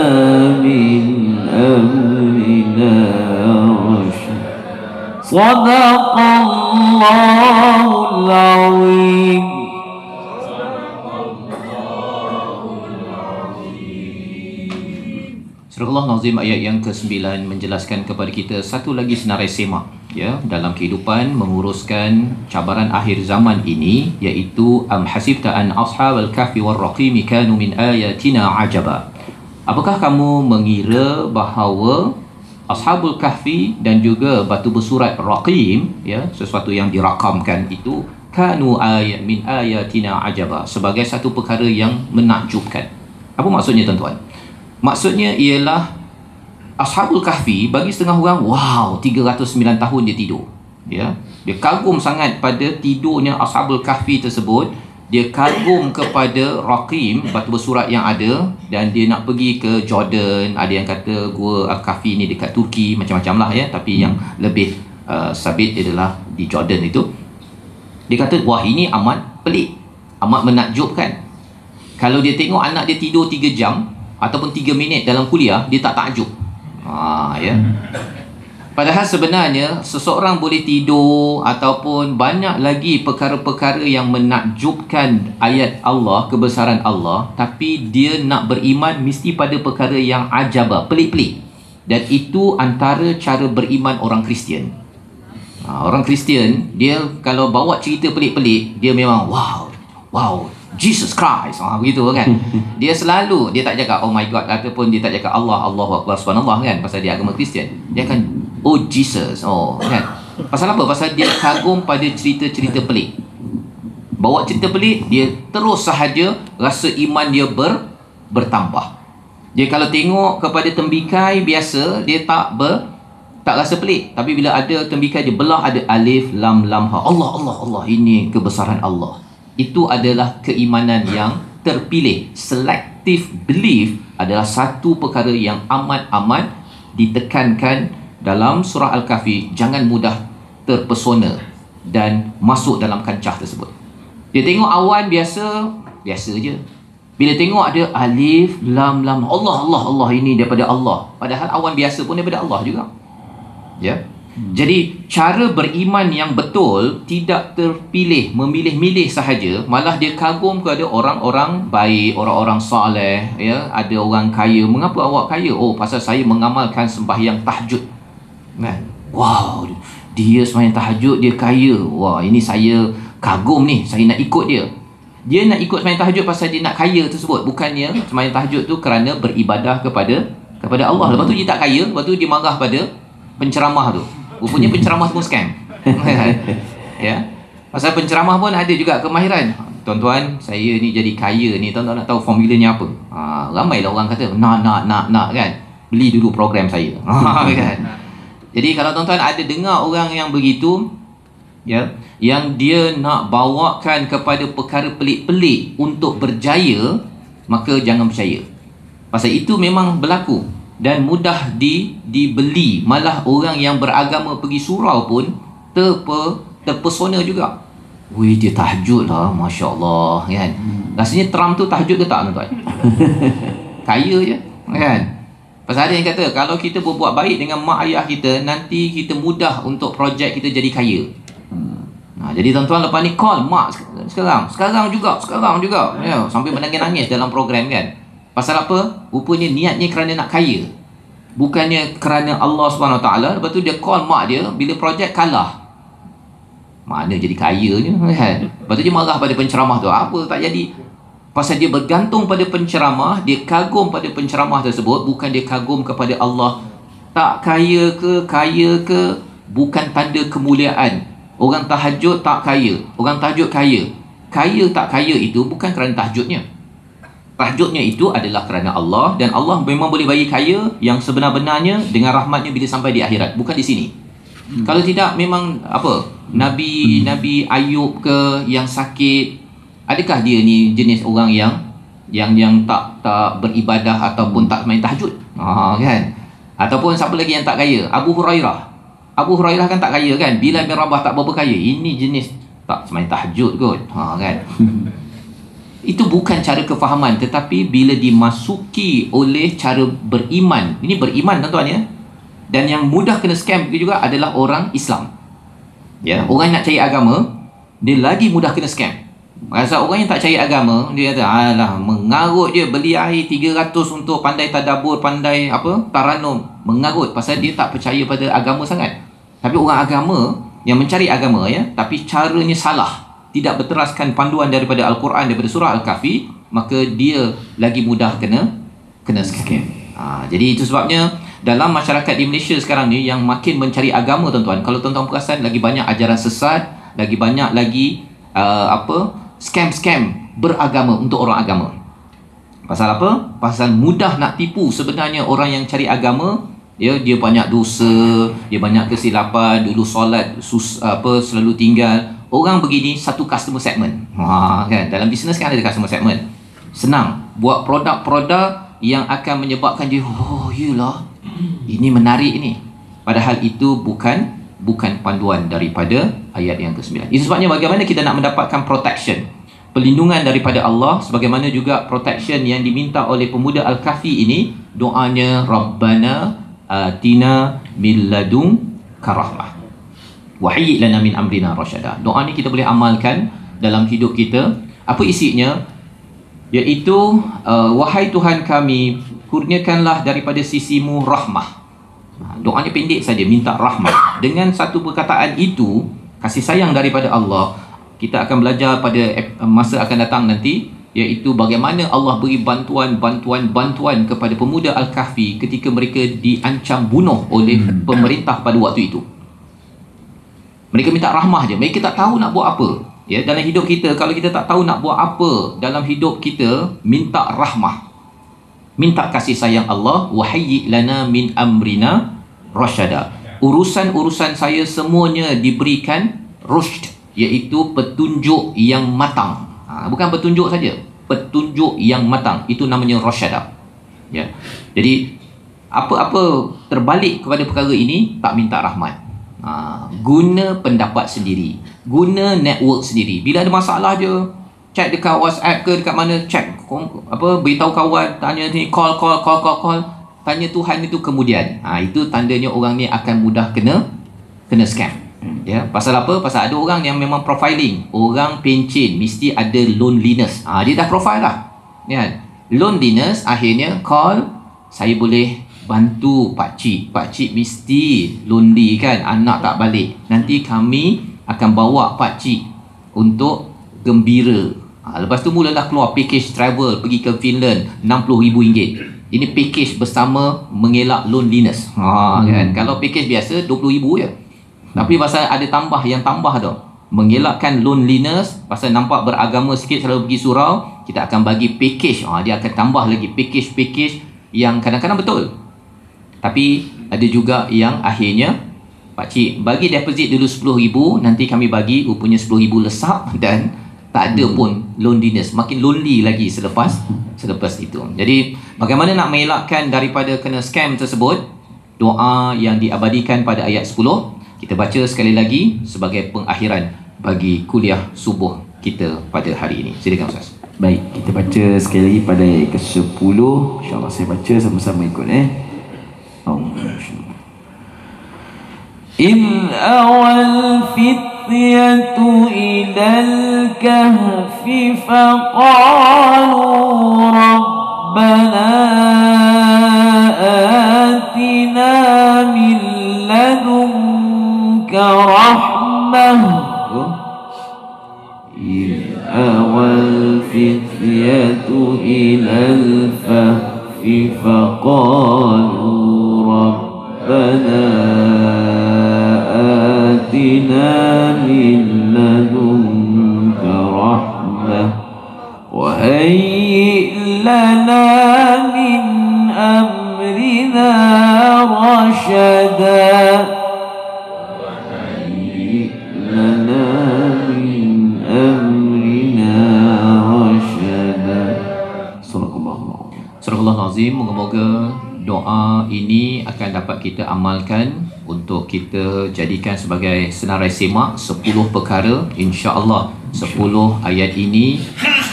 Speaker 3: من أمرنا رشدا. صدق الله العظيم.
Speaker 2: Surah Al-Nazim ayat yang ke-9 menjelaskan kepada kita satu lagi senarai semak, ya, dalam kehidupan menguruskan cabaran akhir zaman ini, iaitu am hasibta an ashabal kahfi war raqim kanu min ayatina ajaba. Apakah kamu mengira bahawa Ashabul Kahfi dan juga batu bersurat Raqim, ya, sesuatu yang dirakamkan itu, kanu ayat min ayatina ajaba, sebagai satu perkara yang menakjubkan. Apa maksudnya tuan-tuan? Maksudnya ialah Ashabul Kahfi bagi setengah orang, wow, 309 tahun dia tidur. Ya, dia kagum sangat pada tidurnya Ashabul Kahfi tersebut. Dia kagum kepada Raqim, batu bersurat yang ada, dan dia nak pergi ke Jordan. Ada yang kata gua Al-Kahfi ni dekat Turki, macam-macam lah, ya. Tapi yang lebih sabit adalah di Jordan itu. Dia kata, wah, ini amat pelik, amat menakjubkan. Kalau dia tengok anak dia tidur 3 jam ataupun 3 minit dalam kuliah, dia tak takjub. Ya. Padahal sebenarnya seseorang boleh tidur ataupun banyak lagi perkara-perkara yang menakjubkan ayat Allah, kebesaran Allah, tapi dia nak beriman mesti pada perkara yang ajabah, pelik-pelik. Dan itu antara cara beriman orang Kristian. Orang Kristian, dia kalau bawa cerita pelik-pelik, dia memang wow, Jesus Christ, begitu kan. Dia selalu, dia tak cakap oh my God, ataupun dia tak cakap Allahu Akbar subhanallah kan, pasal dia agama Kristian. Dia akan oh Jesus, kan. Pasal apa? Pasal dia kagum pada cerita-cerita pelik. Bawa cerita pelik, dia terus sahaja rasa iman dia bertambah. Dia kalau tengok kepada tembikai biasa, dia tak rasa pelik. Tapi bila ada tembikai dia belah, ada alif, lam, ha. Allah, ini kebesaran Allah. Itu adalah keimanan yang terpilih. Selective belief adalah satu perkara yang amat-amat ditekankan dalam surah Al-Kahfi. Jangan mudah terpesona dan masuk dalam kancah tersebut. Dia tengok awan biasa je. Bila tengok ada alif, lam, Allah, ini daripada Allah. Padahal awan biasa pun daripada Allah juga. Ya. Jadi cara beriman yang betul tidak terpilih, memilih-milih sahaja, malah dia kagum kepada orang-orang baik, orang-orang soleh, ya, ada orang kaya. Mengapa awak kaya? Oh, pasal saya mengamalkan sembahyang tahajud. Kan? Wow, dia sembahyang tahajud, dia kaya. Wah, ini saya kagum ni, saya nak ikut dia. Dia nak ikut sembahyang tahajud pasal dia nak kaya tersebut, bukannya sembahyang tahajud tu kerana beribadah kepada Allah. Lepas tu dia tak kaya, lepas tu dia marah pada penceramah tu. Rupanya penceramah tu pun scam. Ya. Pasal penceramah pun ada juga kemahiran. Tuan-tuan, saya ni jadi kaya ni, tuan-tuan nak tahu formulanya apa? Ramailah orang kata nak kan. Beli dulu program saya. Kan. Jadi kalau tuan-tuan ada dengar orang yang begitu, ya, yang dia nak bawakan kepada perkara pelik-pelik untuk berjaya, maka jangan percaya. Pasal itu memang berlaku dan mudah dibeli. Malah orang yang beragama pergi surau pun terpesona juga. Weh, dia tahajud lah, Masya Allah, kan. Rasanya Trump tu tahajud ke tak, tuan-tuan? Kaya je, kan. Pasal ada yang kata kalau kita berbuat baik dengan mak ayah kita, nanti kita mudah untuk projek kita jadi kaya. Jadi tuan-tuan lepas ni call mak sekarang juga, ya, sampai menangis-nangis dalam program kan. Pasal apa? Rupanya niatnya kerana nak kaya, bukannya kerana Allah SWT. Lepas tu dia call mak dia bila projek kalah. Mana jadi kaya ni, kan? Lepas tu dia marah pada penceramah tu. Apa tak jadi? Pasal dia bergantung pada penceramah, dia kagum pada penceramah tersebut, bukan dia kagum kepada Allah. Tak kaya ke bukan tanda kemuliaan. Orang tahajud tak kaya, orang tahajud kaya. Kaya tak kaya itu bukan kerana tahajudnya. Tahajudnya itu adalah kerana Allah, dan Allah memang boleh bagi kaya yang sebenar-benarnya dengan rahmatnya bila sampai di akhirat, bukan di sini. Kalau tidak, memang apa, Nabi Ayub ke yang sakit, adakah dia ni jenis orang yang tak beribadah ataupun tak main tahajud? Kan? Ataupun siapa lagi yang tak kaya? Abu Hurairah kan tak kaya kan? Bilal bin Rabah tak berapa kaya. Ini jenis tak main tahajud kot. Kan? Itu bukan cara kefahaman, tetapi bila dimasuki oleh cara beriman. Ini beriman, tuan-tuan, ya. Dan yang mudah kena scam juga adalah orang Islam. Ya, orang yang nak cari agama, dia lagi mudah kena scam. Pasal orang yang tak cari agama, dia kata alah, mengarut je, beli air 300 untuk pandai tadabbur, pandai taranum, mengarut pasal dia tak percaya pada agama sangat. Tapi orang agama yang mencari agama, ya, tapi caranya salah, tidak berteraskan panduan daripada Al-Quran, daripada surah Al-Kahfi, maka dia lagi mudah kena scam. Jadi itu sebabnya dalam masyarakat di Malaysia sekarang ni yang makin mencari agama, tuan-tuan, kalau tuan-tuan perasan, lagi banyak ajaran sesat, lagi banyak lagi scam beragama untuk orang agama. Pasal apa? Pasal mudah nak tipu sebenarnya orang yang cari agama. Ya, dia banyak dosa, dia banyak kesilapan, dulu solat selalu tinggal. Orang begini satu customer segment. Kan? Dalam bisnes kan ada customer segment. Senang buat produk-produk yang akan menyebabkan dia, oh yelah, ini menarik ini. Padahal itu bukan panduan daripada ayat yang ke-9. Itu sebabnya bagaimana kita nak mendapatkan protection, perlindungan daripada Allah, sebagaimana juga protection yang diminta oleh pemuda Al-Kahfi ini. Doanya Rabbana atina min ladunka rahmah wa hayyi lana min amrina rasyada. Doa ni kita boleh amalkan dalam hidup kita. Apa isinya? Iaitu wahai Tuhan kami, kurniakanlah daripada sisimu rahmah. Doanya pendek saja, minta rahmat. Dengan satu perkataan itu, kasih sayang daripada Allah, kita akan belajar pada masa akan datang nanti, iaitu bagaimana Allah beri bantuan kepada pemuda Al-Kahfi ketika mereka diancam bunuh oleh pemerintah pada waktu itu. Mereka minta rahmah je, mereka tak tahu nak buat apa. Ya, dalam hidup kita, kalau kita tak tahu nak buat apa dalam hidup kita, minta rahmah, minta kasih sayang Allah. Wahayyi lana min amrina rasyada. Urusan-urusan saya semuanya diberikan rushd, iaitu petunjuk yang matang. Bukan petunjuk saja, petunjuk yang matang, itu namanya rasyada. Ya. Jadi apa-apa terbalik kepada perkara ini, tak minta rahmat. Guna pendapat sendiri, guna network sendiri. Bila ada masalah je, chat dekat WhatsApp ke dekat mana, chat beritahu kawan, tanya ni, call, tanya Tuhan itu kemudian. Itu tandanya orang ni akan mudah kena scam. Ya, pasal apa? Pasal ada orang yang memang profiling, orang pencin, mesti ada loneliness. Dia dah profile lah. Ya, loneliness, akhirnya call, saya boleh bantu pakcik mesti lonely kan, anak tak balik, nanti kami akan bawa pakcik untuk gembira. Lepas tu mulalah keluar package travel pergi ke Finland, RM60,000. Ini package bersama mengelak loneliness. Kan? Kalau package biasa RM20,000 je, tapi pasal ada yang tambah tu, mengelakkan loneliness, pasal nampak beragama sikit, selalu pergi surau, kita akan bagi package. Dia akan tambah lagi package yang kadang-kadang betul, tapi ada juga yang akhirnya, pakcik bagi deposit dulu RM10,000, nanti kami bagi rupanya RM10,000 lesap dan tak ada pun loneliness, makin lonely lagi selepas itu. Jadi bagaimana nak mengelakkan daripada kena scam tersebut? Doa yang diabadikan pada ayat 10 kita baca sekali lagi sebagai pengakhiran bagi kuliah subuh kita pada hari ini. Silakan Ustaz.
Speaker 3: Baik, kita baca sekali lagi pada ayat ke-10. InsyaAllah saya baca sama-sama ikut إذ أوى الفتية إلى الكهف فقالوا ربنا آتنا من لدنك رحمة إذ أوى الفتية إلى الكهف فقالوا ربنا آتنا من لدنك رحمة وهيئ لنا من أمرنا رشدا وهيئ لنا من أمرنا رشدا.
Speaker 2: Surah Azim. Moga-moga doa ini akan dapat kita amalkan untuk kita jadikan sebagai senarai semak 10 perkara. InsyaAllah 10 ayat ini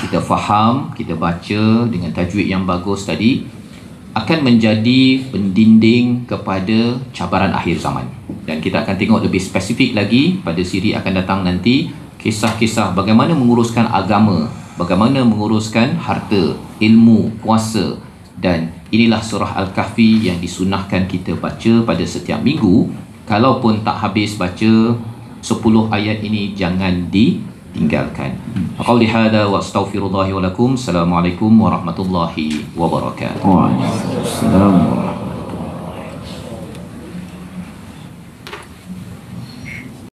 Speaker 2: kita faham, kita baca dengan tajwid yang bagus tadi, akan menjadi pendinding kepada cabaran akhir zaman. Dan kita akan tengok lebih spesifik lagi pada siri akan datang nanti, kisah-kisah bagaimana menguruskan agama, bagaimana menguruskan harta, ilmu, puasa. Dan inilah surah Al-Kahfi yang disunahkan kita baca pada setiap minggu. Kalaupun tak habis baca 10 ayat ini, jangan ditinggalkan. Qauli hada wa astaghfirullahi wa lakum. Assalamualaikum warahmatullahi wabarakatuh.
Speaker 3: Waalaikumsalam warahmatullahi wabarakatuh.